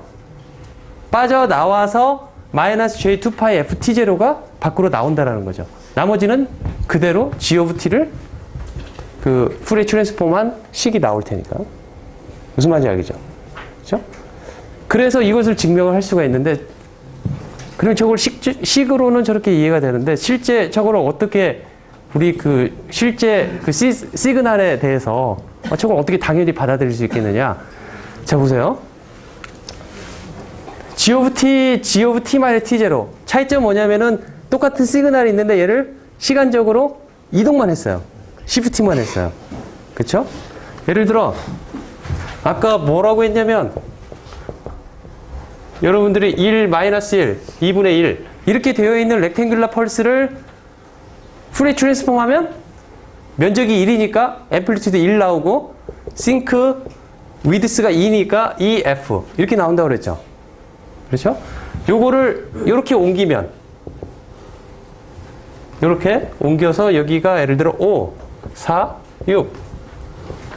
Speaker 1: 빠져나와서 마이너스 j2파이 f t0가 밖으로 나온다라는 거죠. 나머지는 그대로 g of t를 그 푸리에 트랜스폼한 식이 나올 테니까. 무슨 말인지 알겠죠? 그렇죠? 그래서 이것을 증명을 할 수가 있는데, 그럼 저걸 식으로는 저렇게 이해가 되는데, 실제 저걸 어떻게 우리 실제 시그널에 대해서 저걸 어떻게 당연히 받아들일 수 있겠느냐. 자, 보세요. g of t 마이너스 t0. 차이점 뭐냐면은 똑같은 시그널이 있는데 얘를 시간적으로 이동만 했어요. 시프팅만 했어요. 그쵸? 예를 들어, 아까 뭐라고 했냐면, 여러분들이 1, 마이너스 1, 2분의 1, 이렇게 되어 있는 렉탱귤러 펄스를 프레이 트랜스폼 하면 면적이 1이니까 앰플리튜드 1 나오고, 싱크 위드스가 2니까 EF. 이렇게 나온다고 그랬죠. 그렇죠? 요거를 이렇게 옮기면, 이렇게 옮겨서 여기가 예를 들어 5, 4, 6,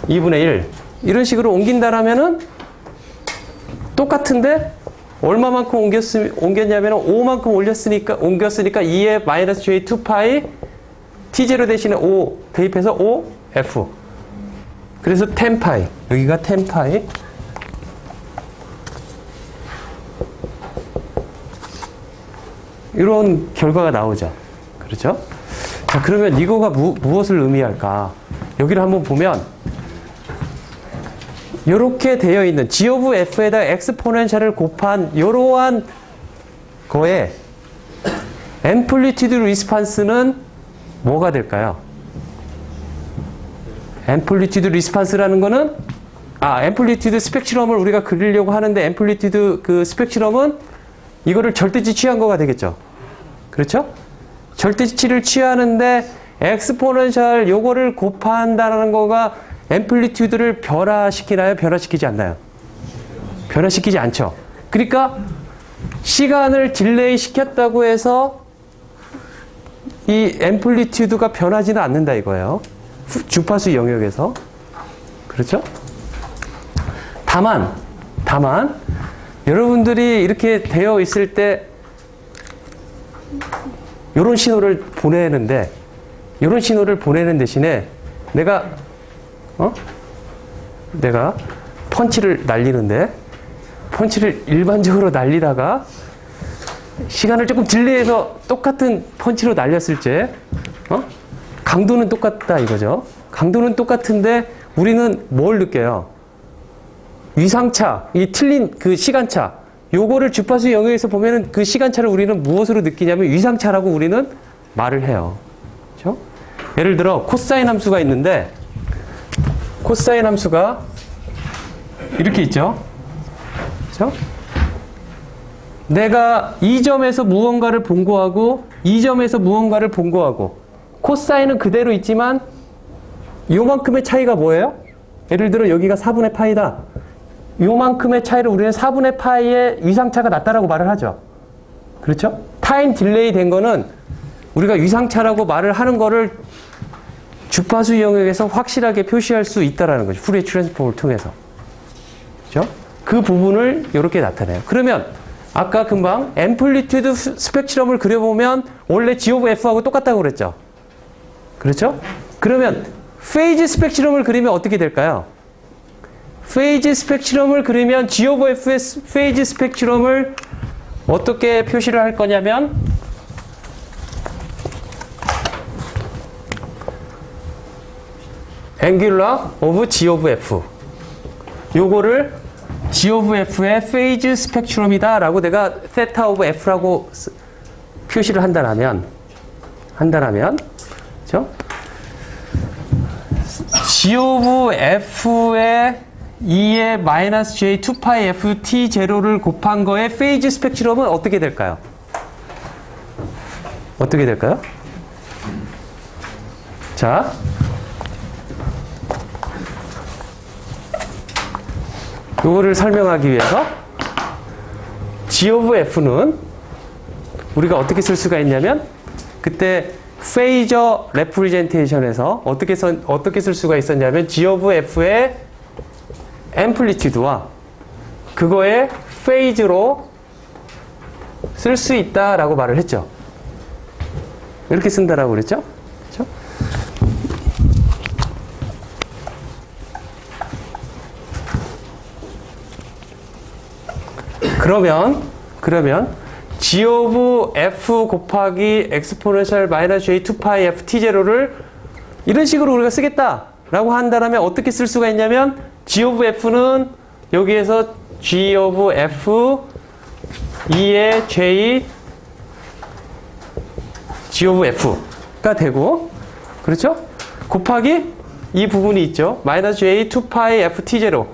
Speaker 1: 2분의 1 이런 식으로 옮긴다라면은 똑같은데 얼마만큼 옮겼냐면 5만큼 옮겼으니까 2의 마이너스 j 2파이 t0 대신에 5 대입해서 5f. 그래서 10파이. 여기가 10파이. 이런 결과가 나오죠. 그렇죠? 자, 그러면 이거가 무엇을 의미할까? 여기를 한번 보면 이렇게 되어 있는 g of f에다 엑스포넨셜을 곱한 이러한 거에 앰플리튜드 리스판스는 뭐가 될까요? 앰플리튜드 리스판스라는 거는 앰플리튜드 스펙트럼을 우리가 그리려고 하는데 앰플리튜드 그 스펙트럼은 이거를 절대치 취한 거가 되겠죠. 그렇죠? 절대치를 취하는데 엑스포넨셜 요거를 곱한다는 거가 앰플리튜드를 변화시키나요? 변화시키지 않나요? 변화시키지 않죠. 그러니까 시간을 딜레이 시켰다고 해서 이 앰플리튜드가 변하지는 않는다 이거예요. 주파수 영역에서. 그렇죠? 다만 여러분들이 이렇게 되어 있을 때 이런 신호를 보내는데 이런 신호를 보내는 대신에 내가 펀치를 날리는데 펀치를 일반적으로 날리다가 시간을 조금 딜레이해서 똑같은 펀치로 날렸을 때 강도는 똑같다 이거죠. 강도는 똑같은데 우리는 뭘 느껴요? 위상차, 이 틀린 그 시간차, 요거를 주파수 영역에서 보면은 그 시간차를 우리는 무엇으로 느끼냐면 위상차라고 우리는 말을 해요. 그렇죠? 예를 들어 코사인 함수가 있는데 코사인 함수가 이렇게 있죠. 그렇죠? 내가 이 점에서 무언가를 본 거하고 이 점에서 무언가를 본 거하고 코사인은 그대로 있지만 요만큼의 차이가 뭐예요? 예를 들어 여기가 4분의 파이다. 요만큼의 차이를 우리는 4분의 파이의 위상차가 낮다라고 말을 하죠. 그렇죠? 타임 딜레이 된 거는 우리가 위상차라고 말을 하는 거를 주파수 영역에서 확실하게 표시할 수 있다라는 거죠. 푸리에 트랜스폼을 통해서. 그렇죠? 그 부분을 이렇게 나타내요. 그러면 아까 금방 앰플리튜드 스펙트럼을 그려보면 원래 G of F하고 똑같다고 그랬죠. 그렇죠? 그러면 페이즈 스펙트럼을 그리면 어떻게 될까요? 페이즈 스펙트럼을 그리면 G of F의 페이즈 스펙트럼을 어떻게 표시를 할 거냐면 angular of G of F 요거를 G of F의 페이즈 스펙트럼이다 라고 내가 theta of F라고 표시를 한다면 그렇죠? G of F의 2의 마이너스 J 2파이 F T0를 곱한 거의 페이즈 스펙트럼은 어떻게 될까요? 어떻게 될까요? 자, 이거를 설명하기 위해서 G of F는 우리가 어떻게 쓸 수가 있냐면 그때 페이저 레프리젠테이션에서 어떻게 쓸 수가 있었냐면 G of F의 앰플리튜드와 그거의 페이즈로 쓸 수 있다라고 말을 했죠. 이렇게 쓴다라고 그랬죠? 그렇죠? 그러면 G of F 곱하기 엑스포넨셜 마이너스 J 2파이 F T0를 이런 식으로 우리가 쓰겠다. 라고 한다면 어떻게 쓸 수가 있냐면 G of F는 여기에서 G of F 2의 J G of F가 되고, 그렇죠? 곱하기 이 부분이 있죠. 마이너스 J 2파이 FT0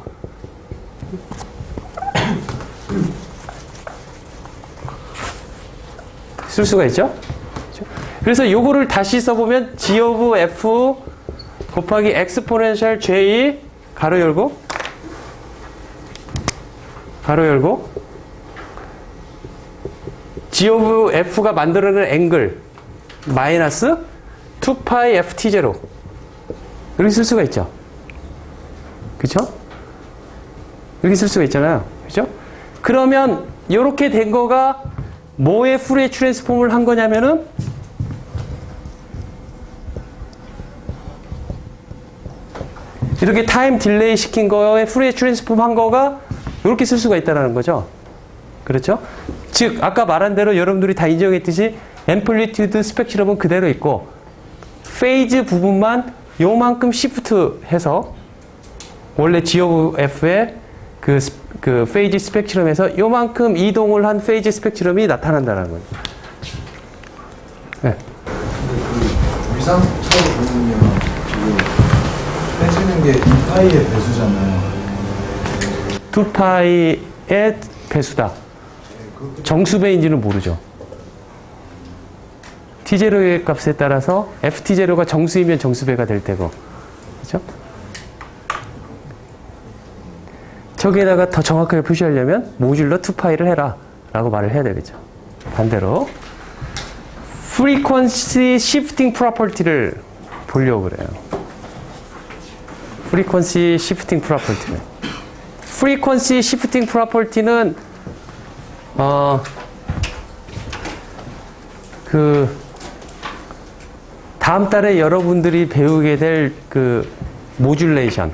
Speaker 1: 쓸 수가 있죠. 그래서 요거를 다시 써보면 G of F 곱하기 엑스포넨셜 J 가로 열고 G of F가 만들어내는 앵글 마이너스 2파이 FT0 이렇게 쓸 수가 있죠. 그렇죠? 이렇게 쓸 수가 있잖아요. 그렇죠? 그러면 이렇게 된 거가 뭐의 푸리에 트랜스폼을 한 거냐면은 이렇게 타임 딜레이 시킨 거에 푸리에 트랜스폼 한 거가 이렇게 쓸 수가 있다는 거죠. 그렇죠? 즉 아까 말한 대로 여러분들이 다 인정했듯이 앰플리튜드 스펙트럼은 그대로 있고 페이즈 부분만 요만큼 시프트 해서 원래 G of F의 그 페이즈 스펙트럼에서 요만큼 이동을 한 페이즈 스펙트럼이 나타난다는 거죠. 네.
Speaker 4: 그 위상차로 보면 지금 빼지는 게 2파이의 배수잖아요.
Speaker 1: 2파이의 배수다. 정수배인지는 모르죠. T0의 값에 따라서 FT0가 정수이면 정수배가 될 테고, 그렇죠? 저기에다가 더 정확하게 표시하려면 모듈러 2파이를 해라 라고 말을 해야 되겠죠. 반대로 frequency shifting property를 보려고 그래요. frequency shifting property는 frequency shifting property는 다음 달에 여러분들이 배우게 될 그 모듈레이션,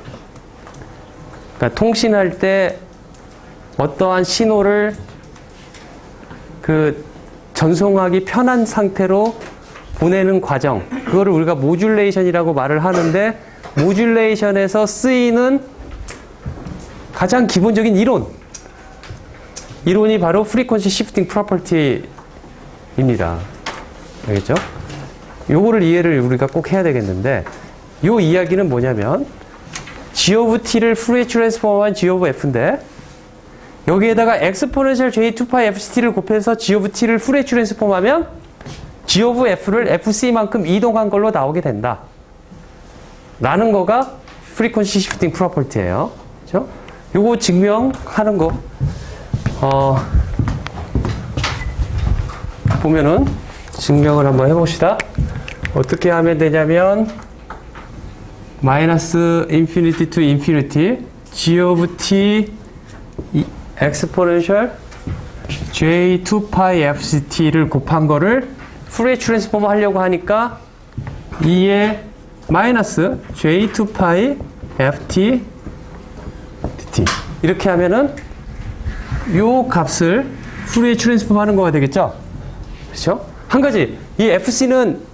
Speaker 1: 그러니까 통신할 때 어떠한 신호를 그 전송하기 편한 상태로 보내는 과정, 그거를 우리가 모듈레이션이라고 말을 하는데, 모듈레이션에서 쓰이는 가장 기본적인 이론이 바로 frequency shifting property입니다. 알겠죠? 요거를 이해를 우리가 꼭 해야 되겠는데, 요 이야기는 뭐냐면 G of T를 푸리에 트랜스폼한 G of F인데 여기에다가 엑스포넨셜 J2파이 FCT를 곱해서 G of T를 푸리에 트랜스폼하면 G of F를 FC만큼 이동한 걸로 나오게 된다 라는 거가 frequency shifting property예요. 그렇죠? 요거 증명하는 거 보면은 증명을 한번 해봅시다. 어떻게 하면 되냐면 마이너스 인피니티 투 인피니티 G of T 엑스포넨셜 J2파이 FCT를 곱한 거를 푸리에 트랜스폼 하려고 하니까 2의 마이너스 J2파이 FT dt 이렇게 하면은 요 값을 푸리에 트랜스폼 하는 거가 되겠죠? 그렇죠? 한 가지, 이 FC는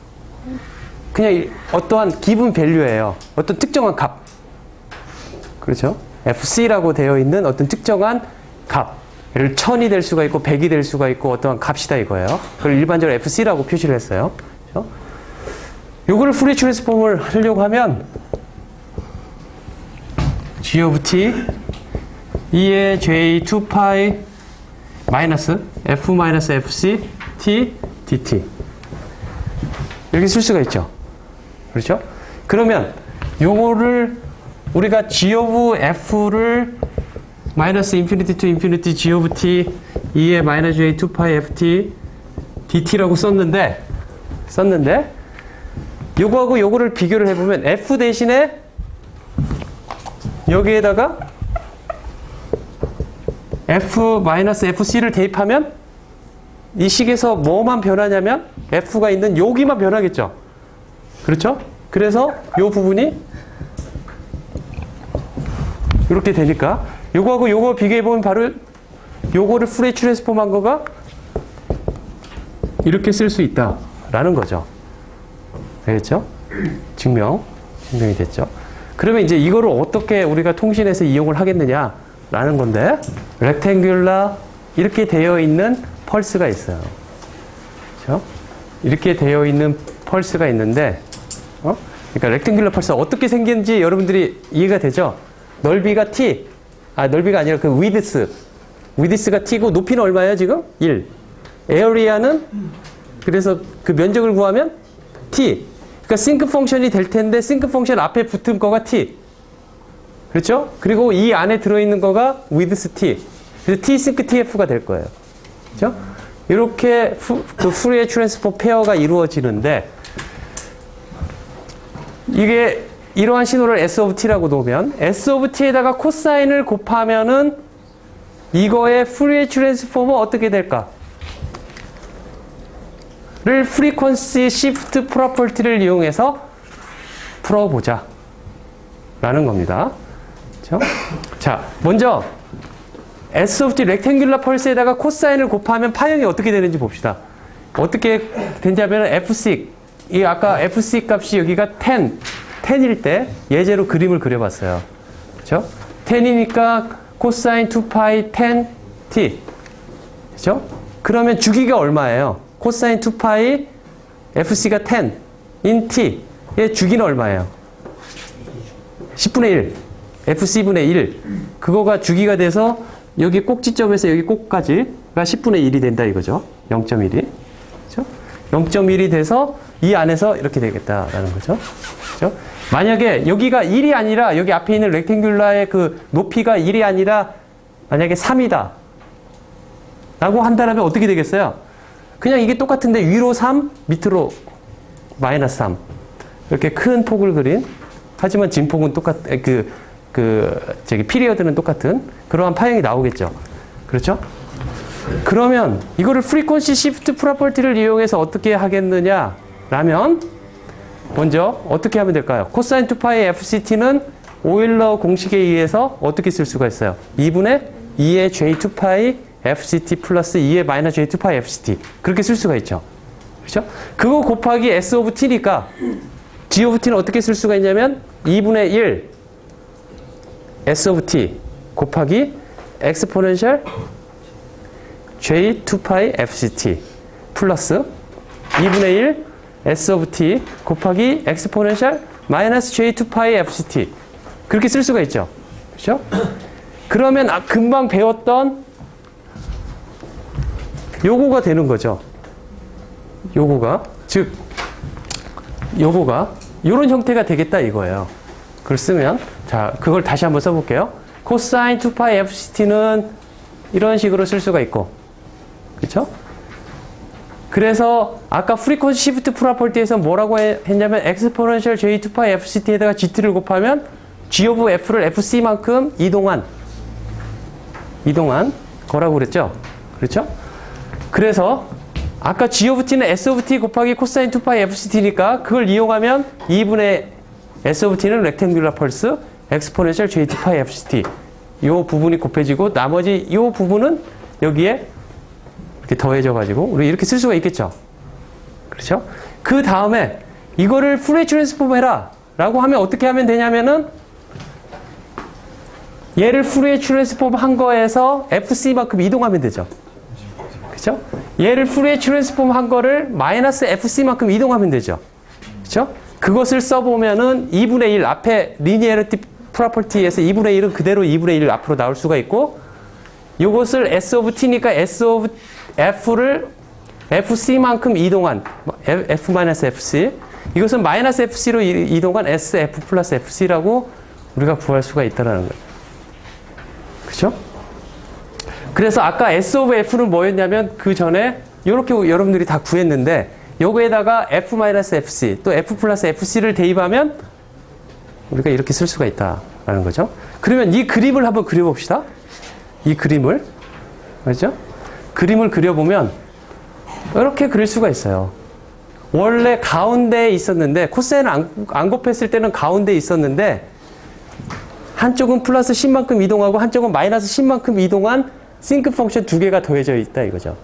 Speaker 1: 그냥 어떠한 기분 밸류예요. 어떤 특정한 값. 그렇죠? FC라고 되어 있는 어떤 특정한 값. 예를 1000이 될 수가 있고 100이 될 수가 있고 어떠한 값이다 이거예요. 그걸 일반적으로 FC라고 표시를 했어요. 그렇죠? 요거를 푸리에 트랜스폼을 하려고 하면 G of T 2의 J2파이 마이너스 F 마이너스 FC T dt 이렇게 쓸 수가 있죠. 그렇죠? 그러면 요거를 우리가 G of F를 마이너스 인피니티 투 인피니티 G of T 2의 마이너스 J 2파이 FT dt라고 썼는데 요거하고 요거를 비교를 해보면 F 대신에 여기에다가 F 마이너스 FC를 대입하면 이 식에서 뭐만 변하냐면 F가 있는 여기만 변하겠죠. 그렇죠? 그래서 요 부분이 이렇게 되니까 요거하고 요거 비교해보면 바로 요거를 푸리에 트랜스폼한 거가 이렇게 쓸 수 있다라는 거죠. 알겠죠? 증명이 됐죠. 그러면 이제 이거를 어떻게 우리가 통신에서 이용을 하겠느냐라는 건데, 렉탱귤라 이렇게 되어 있는 펄스가 있어요. 그렇죠? 이렇게 되어 있는 펄스가 있는데, 그러니까 렉탱귤러 펄스 어떻게 생긴지 여러분들이 이해가 되죠? 넓이가 t, 넓이가 아니라 그 위드스가 t고 높이는 얼마예요 지금? 1. 에어리아는 그래서 그 면적을 구하면 t. 그러니까 싱크 펑션이 될 텐데 싱크 펑션 앞에 붙은 거가 t. 그렇죠? 그리고 이 안에 들어있는 거가 위드스 t. 그래서 t 싱크 tf가 될 거예요. 그렇죠? 이렇게 그 푸리에 트랜스폼 페어가 이루어지는데, 이게 이러한 신호를 S of t라고 놓으면 S of t에다가 코사인을 곱하면은 이거의 푸리에 트랜스폼은 어떻게 될까? 를 프리퀀시 시프트 프로퍼티를 이용해서 풀어보자 라는 겁니다. 그렇죠? 자, 먼저 S of t 렉탱귤러 펄스에다가 코사인을 곱하면 파형이 어떻게 되는지 봅시다. 어떻게 되냐면 fc, 이 아까 fc 값이 여기가 10일 때 예제로 그림을 그려봤어요. 그렇죠? 10이니까 코사인 2파이 10t. 그렇죠? 그러면 주기가 얼마예요? 코사인 2파이 fc가 10인 t의 주기는 얼마예요? 10분의 1. fc분의 1. 그거가 주기가 돼서 여기 꼭지점에서 여기 꼭까지가 10분의 1이 된다 이거죠. 0.1이. 그렇죠? 0.1이 돼서 이 안에서 이렇게 되겠다라는 거죠. 그렇죠? 만약에 여기가 1이 아니라 여기 앞에 있는 렉탱귤라의 그 높이가 1이 아니라 만약에 3이다 라고 한다면 어떻게 되겠어요? 그냥 이게 똑같은데 위로 3, 밑으로 마이너스 3 이렇게 큰 폭을 그린, 하지만 진폭은 피리어드는 똑같은 그러한 파형이 나오겠죠. 그렇죠? 그러면 이거를 프리퀀시 시프트 프로퍼티를 이용해서 어떻게 하겠느냐 라면, 먼저 어떻게 하면 될까요? 코사인 2파이 fct는 오일러 공식에 의해서 어떻게 쓸 수가 있어요? 2분의 2의 j2파이 fct 플러스 2의 마이너스 j2파이 fct, 그렇게 쓸 수가 있죠. 그렇죠? 그거 곱하기 s of t니까 g of t는 어떻게 쓸 수가 있냐면 2분의 1 s of t 곱하기 exponential j2파이 fct 플러스 2분의 1 s of t 곱하기 exponential 마이너스 j2파이 fct, 그렇게 쓸 수가 있죠. 그렇죠? 그러면 금방 배웠던 요거가 되는 거죠. 요거가, 즉 요거가 이런 형태가 되겠다 이거예요. 그걸 쓰면, 자, 그걸 다시 한번 써볼게요. 코사인 2파이 fct는 이런 식으로 쓸 수가 있고, 그렇죠? 그래서 아까 프리퀀시 시프트 프로퍼티에서 뭐라고 했냐면 exponential j2파이 fct에다가 gt를 곱하면 g of f를 fc만큼 이동한 거라고 그랬죠? 그렇죠? 그래서 아까 g of t는 s of t 곱하기 코사인 2파이 fct니까 그걸 이용하면 2분의 s of t는 렉탱귤러 펄스 exponential j2파이 fct, 요 부분이 곱해지고 나머지 요 부분은 여기에 이렇게 더해져가지고 우리 이렇게 쓸 수가 있겠죠. 그렇죠? 그 다음에 이거를 푸리에 트랜스폼 해라 라고 하면 어떻게 하면 되냐면은 얘를 푸리에 트랜스폼 한 거에서 fc만큼 이동하면 되죠. 그렇죠? 얘를 푸리에 트랜스폼 한 거를 마이너스 fc만큼 이동하면 되죠. 그렇죠? 그것을 써보면은 2분의 1 앞에 리니어리티 프로퍼티에서 2분의 1은 그대로 2분의 1 앞으로 나올 수가 있고, 요것을 s of t니까 s of f를 fc만큼 이동한 f-fc, 이것은 마이너스 fc로 이동한 sf 플러스 fc라고 우리가 구할 수가 있다는 거예요. 그렇죠? 그래서 아까 s of f는 뭐였냐면 그 전에 이렇게 여러분들이 다 구했는데 여기에다가 f-fc 또 f 플러스 fc를 대입하면 우리가 이렇게 쓸 수가 있다라는 거죠. 그러면 이 그림을 한번 그려봅시다. 이 그림을, 맞죠? 그림을 그려보면 이렇게 그릴 수가 있어요. 원래 가운데에 있었는데 코사인을 안 곱했을 때는 가운데에 있었는데 한쪽은 플러스 10만큼 이동하고 한쪽은 마이너스 10만큼 이동한 싱크 펑션 두 개가 더해져 있다 이거죠.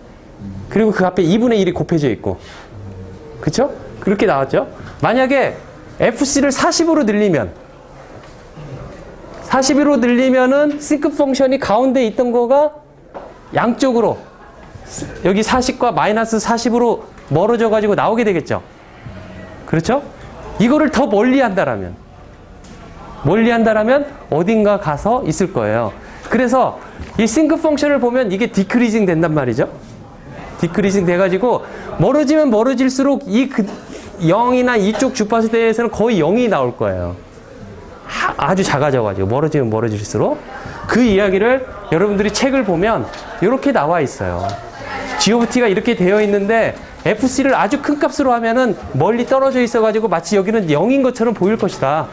Speaker 1: 그리고 그 앞에 2분의 1이 곱해져 있고, 그쵸? 그렇게 나왔죠? 만약에 FC를 40으로 늘리면 40으로 늘리면은 싱크 펑션이 가운데 있던 거가 양쪽으로 여기 40과 마이너스 40으로 멀어져 가지고 나오게 되겠죠. 그렇죠? 이거를 더 멀리 한다라면 어딘가 가서 있을 거예요. 그래서 이 싱크 펑션을 보면 이게 디크리징 된단 말이죠. 디크리징 돼가지고 멀어지면 멀어질수록 이 0이나 이쪽 주파수 대에서는 거의 0이 나올 거예요. 아주 작아져가지고 멀어지면 멀어질수록 그 이야기를 여러분들이 책을 보면 이렇게 나와 있어요. G of T가 이렇게 되어 있는데 FC를 아주 큰 값으로 하면은 멀리 떨어져 있어가지고 마치 여기는 0인 것처럼 보일 것이다.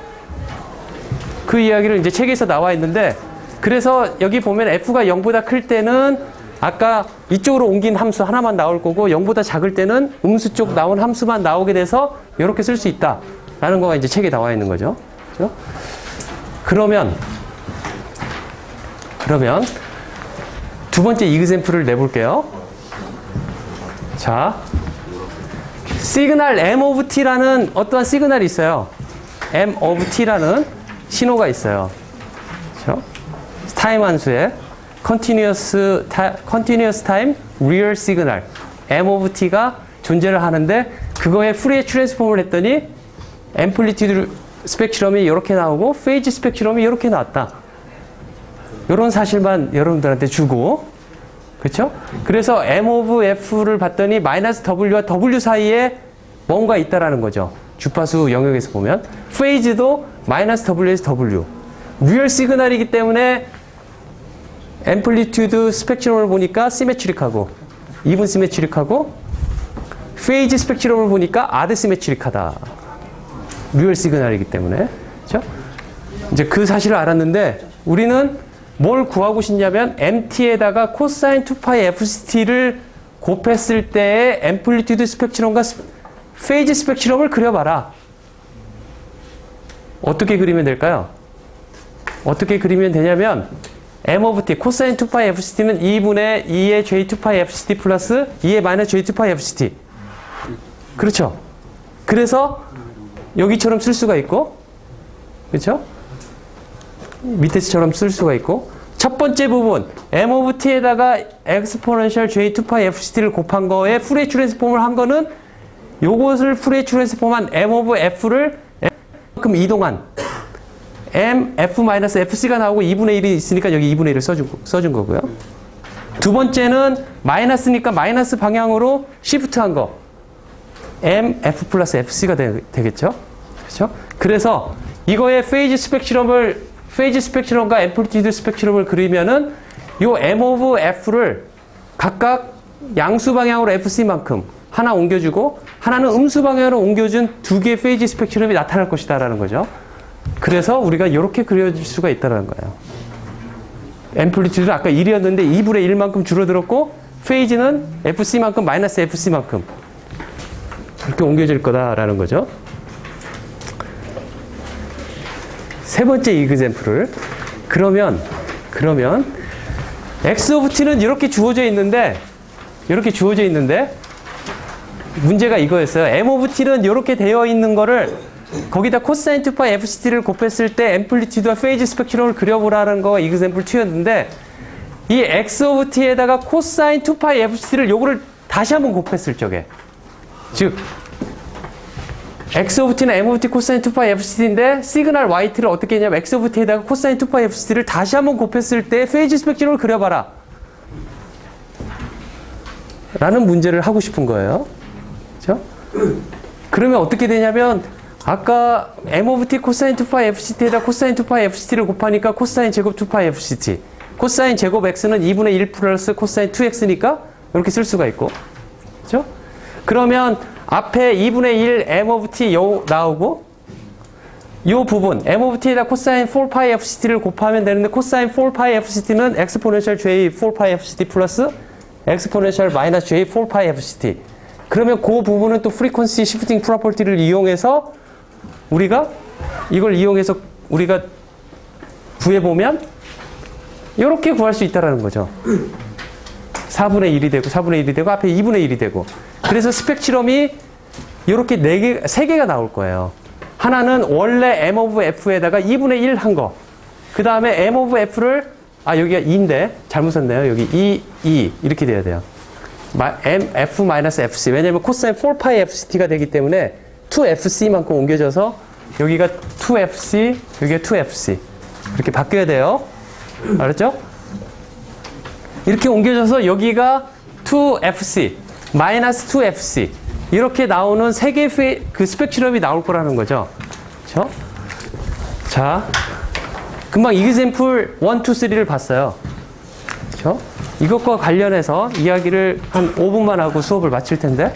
Speaker 1: 그 이야기를 이제 책에서 나와 있는데 그래서 여기 보면 F가 0보다 클 때는 아까 이쪽으로 옮긴 함수 하나만 나올 거고 0보다 작을 때는 음수 쪽 나온 함수만 나오게 돼서 이렇게 쓸 수 있다. 라는 거가 이제 책에 나와 있는 거죠. 그렇죠? 그러면 두 번째 이그젬플을 내볼게요. 자, 시그널 M of T라는 어떠한 시그널이 있어요. M of T라는 신호가 있어요. 그렇죠? 타임 함수에 continuous time real signal M of T가 존재를 하는데 그거에 푸리에 트랜스폼을 했더니 앰플리튜드 스펙트럼이 이렇게 나오고 페이지 스펙트럼이 이렇게 나왔다. 이런 사실만 여러분들한테 주고, 그렇죠? 그래서 M of F를 봤더니 마이너스 W와 W 사이에 뭔가 있다라는 거죠. 주파수 영역에서 보면 페이지도 마이너스 W에서 W. 리얼 시그널이기 때문에 앰플리튜드 스펙트럼을 보니까 시메트릭하고 이븐 시메트릭하고 페이지 스펙트럼을 보니까 아드 시메트릭하다. 리얼 시그널이기 때문에. 그렇죠? 이제 그 사실을 알았는데 우리는 뭘 구하고 싶냐면 MT에다가 코사인 2파이 FCT를 곱했을 때의 앰플리튜드 스펙트럼과 페이지 스펙트럼을 그려봐라. 어떻게 그리면 될까요? 어떻게 그리면 되냐면 M of T, 코사인 2파이 FCT는 2분의 2의 J2파이 FCT 플러스 2의 마이너스 J2파이 FCT. 그렇죠? 그래서 여기처럼 쓸 수가 있고, 그렇죠? 밑에처럼 쓸 수가 있고, 첫 번째 부분 M of T에다가 엑스포넨셜 J2파이 FCT를 곱한 거에 푸리에 트랜스폼을 한 거는 요것을 푸리에 트랜스폼한 M of F를 F만큼 이동한 F-FC가 나오고 2분의 1이 있으니까 여기 2분의 1을 써준 거고요. 두 번째는 마이너스니까 마이너스 방향으로 시프트한 거. F 플러스 FC가 되겠죠. 그렇죠? 그래서 이거의 페이지 스펙트럼과 앰플리튜드 스펙트럼을 그리면은 요 M of F를 각각 양수 방향으로 FC만큼 하나 옮겨주고 하나는 음수 방향으로 옮겨준 두 개의 페이지 스펙트럼이 나타날 것이다라는 거죠. 그래서 우리가 이렇게 그려줄 수가 있다는 거예요. 앰플리튜드는 아까 1이었는데 2분의 1만큼 줄어들었고 페이지는 FC만큼 마이너스 FC만큼 이렇게 옮겨질 거다라는 거죠. 세 번째 이그젬플을 그러면 X of T는 이렇게 주어져 있는데 문제가 이거였어요. M of T는 이렇게 되어 있는 거를 거기다 코사인 2파이 FCT를 곱했을 때 앰플리튜드와 페이지 스펙트럼을 그려보라는 거가 이그젬플 2였는데 이 X of T에다가 코사인 2파이 FCT를 요거를 다시 한번 곱했을 적에 즉 X of T는 M of T 코사인 2파이 FCT인데 시그널 Yt를 어떻게 했냐면 X of T에다가 코사인 2파이 FCT를 다시 한번 곱했을 때 페이지 스펙트럼을 그려봐라 라는 문제를 하고 싶은 거예요. 그렇죠? 그러면 어떻게 되냐면 아까 M of T 코사인 2파이 FCT에다 코사인 2파이 FCT를 곱하니까 코사인 제곱 2파이 FCT 코사인 제곱 X는 2분의 1 플러스 코사인 2X니까 이렇게 쓸 수가 있고 그렇죠? 그러면 앞에 2분의 1 M of T 요 나오고 요 부분 M of T에다 코사인 4파이 FCT를 곱하면 되는데 코사인 4파이 FCT는 엑스포넨셜 J 4파이 FCT 플러스 엑스포넨셜 마이너스 J 4파이 FCT 그러면 그 부분은 또 프리퀀시 시프팅 프로퍼티를 이용해서 우리가 구해보면 이렇게 구할 수 있다는 거죠. 4분의 1이 되고 4분의 1이 되고 앞에 2분의 1이 되고 그래서 스펙트럼이 이렇게 3개가 나올 거예요. 하나는 원래 M of F에다가 2분의 1 한 거 그 다음에 M of F를, 여기가 2인데, 잘못 썼네요. 여기 2 이렇게 돼야 돼요. F-FC. 왜냐면 코사인 4파이 FCT가 되기 때문에 2FC만큼 옮겨져서 여기가 2FC, 여기가 2FC. 이렇게 바뀌어야 돼요. 알았죠? 이렇게 옮겨져서 여기가 2FC, 마이너스 2FC. 이렇게 나오는 세 개의 그 스펙트럼이 나올 거라는 거죠. 그렇죠? 자, 금방 example 1, 2, 3를 봤어요. 그렇죠? 이것과 관련해서 이야기를 한 5분만 하고 수업을 마칠 텐데,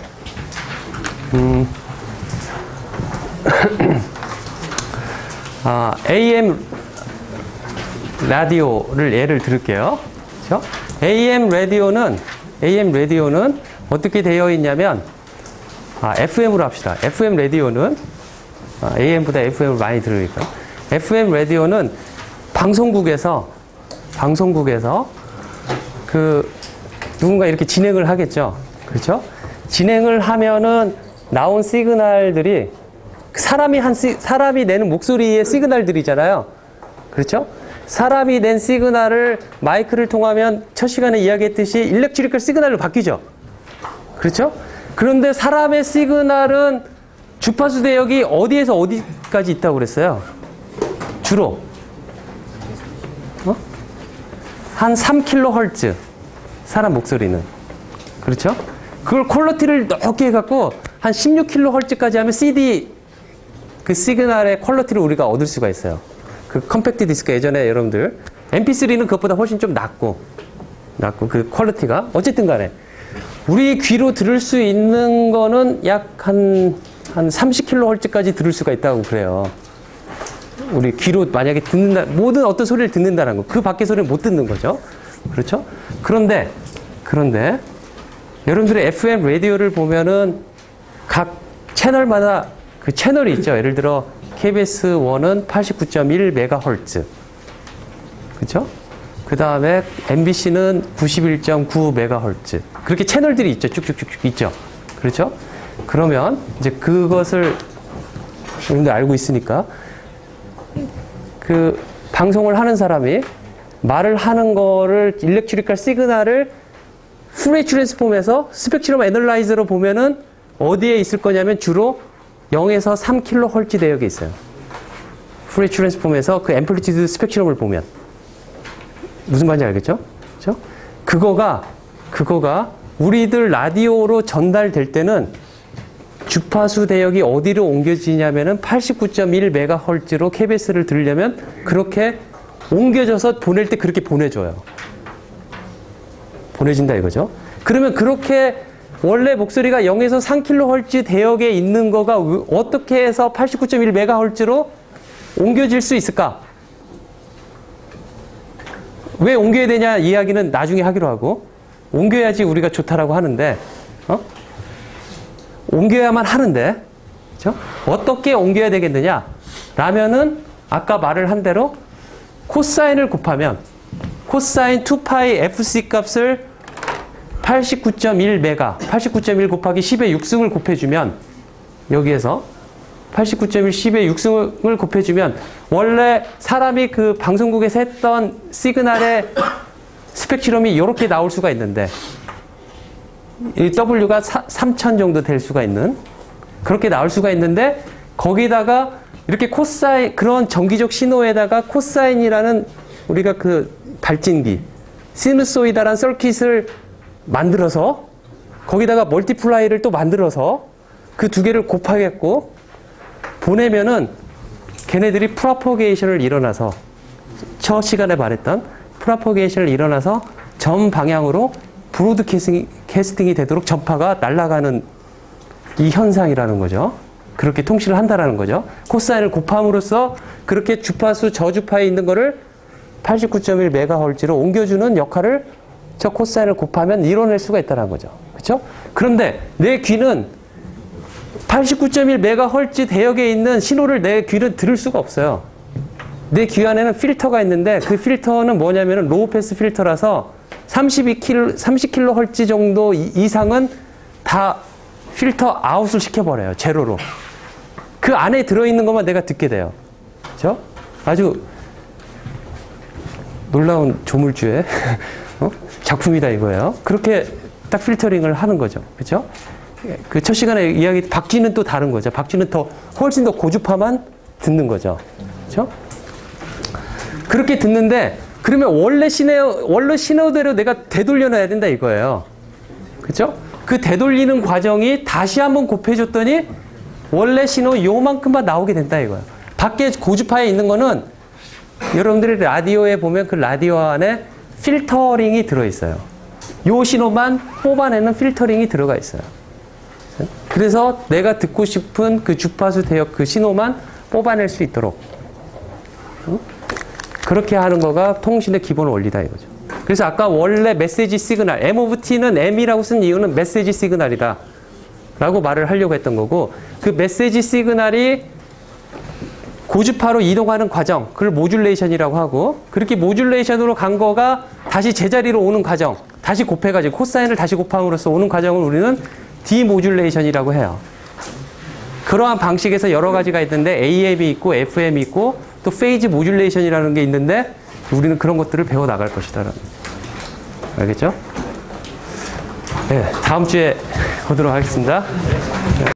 Speaker 1: AM 라디오를 예를 들을게요. 그렇죠? AM 라디오는 어떻게 되어 있냐면, FM으로 합시다. FM 라디오는, AM보다 FM을 많이 들으니까. FM 라디오는 방송국에서 누군가 이렇게 진행을 하겠죠. 그렇죠? 진행을 하면은 나온 시그널들이 사람이 내는 목소리의 시그널들이잖아요. 그렇죠? 사람이 낸 시그널을 마이크를 통하면 첫 시간에 이야기했듯이 일렉트리컬 시그널로 바뀌죠. 그렇죠? 그런데 사람의 시그널은 주파수 대역이 어디에서 어디까지 있다고 그랬어요? 주로 한 3kHz 사람 목소리는. 그렇죠? 그걸 퀄리티를 높게 해갖고 한 16kHz까지 하면 CD 그 시그널의 퀄리티를 우리가 얻을 수가 있어요. 그 컴팩트 디스크 예전에 여러분들 MP3는 그것보다 훨씬 좀 낮고 그 퀄리티가 어쨌든 간에 우리 귀로 들을 수 있는 거는 약 한 30kHz까지 들을 수가 있다고 그래요. 우리 귀로 만약에 모든 어떤 소리를 듣는다는 거, 그 밖의 소리는 못 듣는 거죠. 그렇죠? 그런데 여러분들의 FM 라디오를 보면은 각 채널마다 그 채널이 있죠. 예를 들어 KBS 1은 89.1MHz. 그렇죠? 그 다음에 MBC는 91.9MHz. 그렇게 채널들이 있죠. 쭉쭉쭉 있죠. 그렇죠? 그러면 이제 그것을 여러분들 알고 있으니까 그 방송을 하는 사람이 말을 하는 거를 일렉트리컬 시그널을 푸리에 트랜스폼에서 스펙트럼 애널라이저로 보면은 어디에 있을 거냐면 주로 0에서 3kHz 대역에 있어요. 푸리에 트랜스폼에서 그 앰플리튜드 스펙트럼을 보면 무슨 말인지 알겠죠? 그렇죠? 그거가 우리들 라디오로 전달될 때는 주파수 대역이 어디로 옮겨지냐면은 89.1MHz로 KBS를 들으려면 그렇게 옮겨져서 보낼 때 그렇게 보내줘요. 보내진다 이거죠. 그러면 그렇게 원래 목소리가 0에서 3kHz 대역에 있는 거가 어떻게 해서 89.1MHz로 옮겨질 수 있을까? 왜 옮겨야 되냐 이야기는 나중에 하기로 하고, 옮겨야지 우리가 좋다라고 하는데, 옮겨야만 하는데, 그렇죠? 어떻게 옮겨야 되겠느냐? 라면은 아까 말을 한 대로 코사인을 곱하면 코사인 2파이 FC 값을 89.1메가, 89.1 곱하기 10의 6승을 곱해주면, 여기에서 89.1 10의 6승을 곱해주면 원래 사람이 그 방송국에서 했던 시그널의 스펙트럼이 이렇게 나올 수가 있는데, 이 W가 3000 정도 될 수가 있는, 그렇게 나올 수가 있는데, 거기다가 이렇게 코사인, 그런 정기적 신호에다가 코사인이라는 우리가 그 발진기, 시누소이다라는 서킷을 만들어서 거기다가 멀티플라이를 또 만들어서 그 두 개를 곱하겠고 보내면은 걔네들이 프로포게이션을 일어나서, 첫 시간에 말했던 프로포게이션을 일어나서 전 방향으로 브로드캐스팅이 되도록 전파가 날아가는 이 현상이라는 거죠. 그렇게 통신을 한다라는 거죠. 코사인을 곱함으로써 그렇게 주파수 저주파에 있는 거를 89.1MHz로 옮겨주는 역할을 저 코사인을 곱하면 이뤄낼 수가 있다는 거죠. 그렇죠? 그런데 내 귀는 89.1MHz 대역에 있는 신호를 내 귀는 들을 수가 없어요. 내 귀 안에는 필터가 있는데 그 필터는 뭐냐면은 로우 패스 필터라서 30kHz 정도 이상은 다 필터 아웃을 시켜버려요. 제로로. 그 안에 들어있는 것만 내가 듣게 돼요. 그렇죠? 아주 놀라운 조물주의 작품이다 이거예요. 그렇게 딱 필터링을 하는 거죠. 그렇죠? 그 첫 시간에 이야기 박쥐는 또 다른 거죠. 박쥐는 훨씬 더 고주파만 듣는 거죠. 그렇죠? 그렇게 듣는데 그러면 원래 신호대로 내가 되돌려놔야 된다 이거예요. 그렇죠? 그 되돌리는 과정이 다시 한번 곱해줬더니 원래 신호 요만큼만 나오게 된다 이거예요. 밖에 고주파에 있는 거는 여러분들이 라디오에 보면 그 라디오 안에 필터링이 들어있어요. 요 신호만 뽑아내는 필터링이 들어가 있어요. 그래서 내가 듣고 싶은 그 주파수 대역 그 신호만 뽑아낼 수 있도록 그렇게 하는 거가 통신의 기본 원리다 이거죠. 그래서 아까 원래 메시지 시그널, M of T는 M이라고 쓴 이유는 메시지 시그널이다 라고 말을 하려고 했던 거고, 그 메시지 시그널이 고주파로 이동하는 과정, 그걸 모듈레이션이라고 하고, 그렇게 모듈레이션으로 간 거가 다시 제자리로 오는 과정, 다시 곱해가지고 코사인을 다시 곱함으로써 오는 과정을 우리는 디모듈레이션이라고 해요. 그러한 방식에서 여러 가지가 있는데 AM이 있고 FM이 있고 또 페이즈 모듈레이션이라는 게 있는데 우리는 그런 것들을 배워 나갈 것이다. 알겠죠? 네, 다음 주에 보도록 하겠습니다.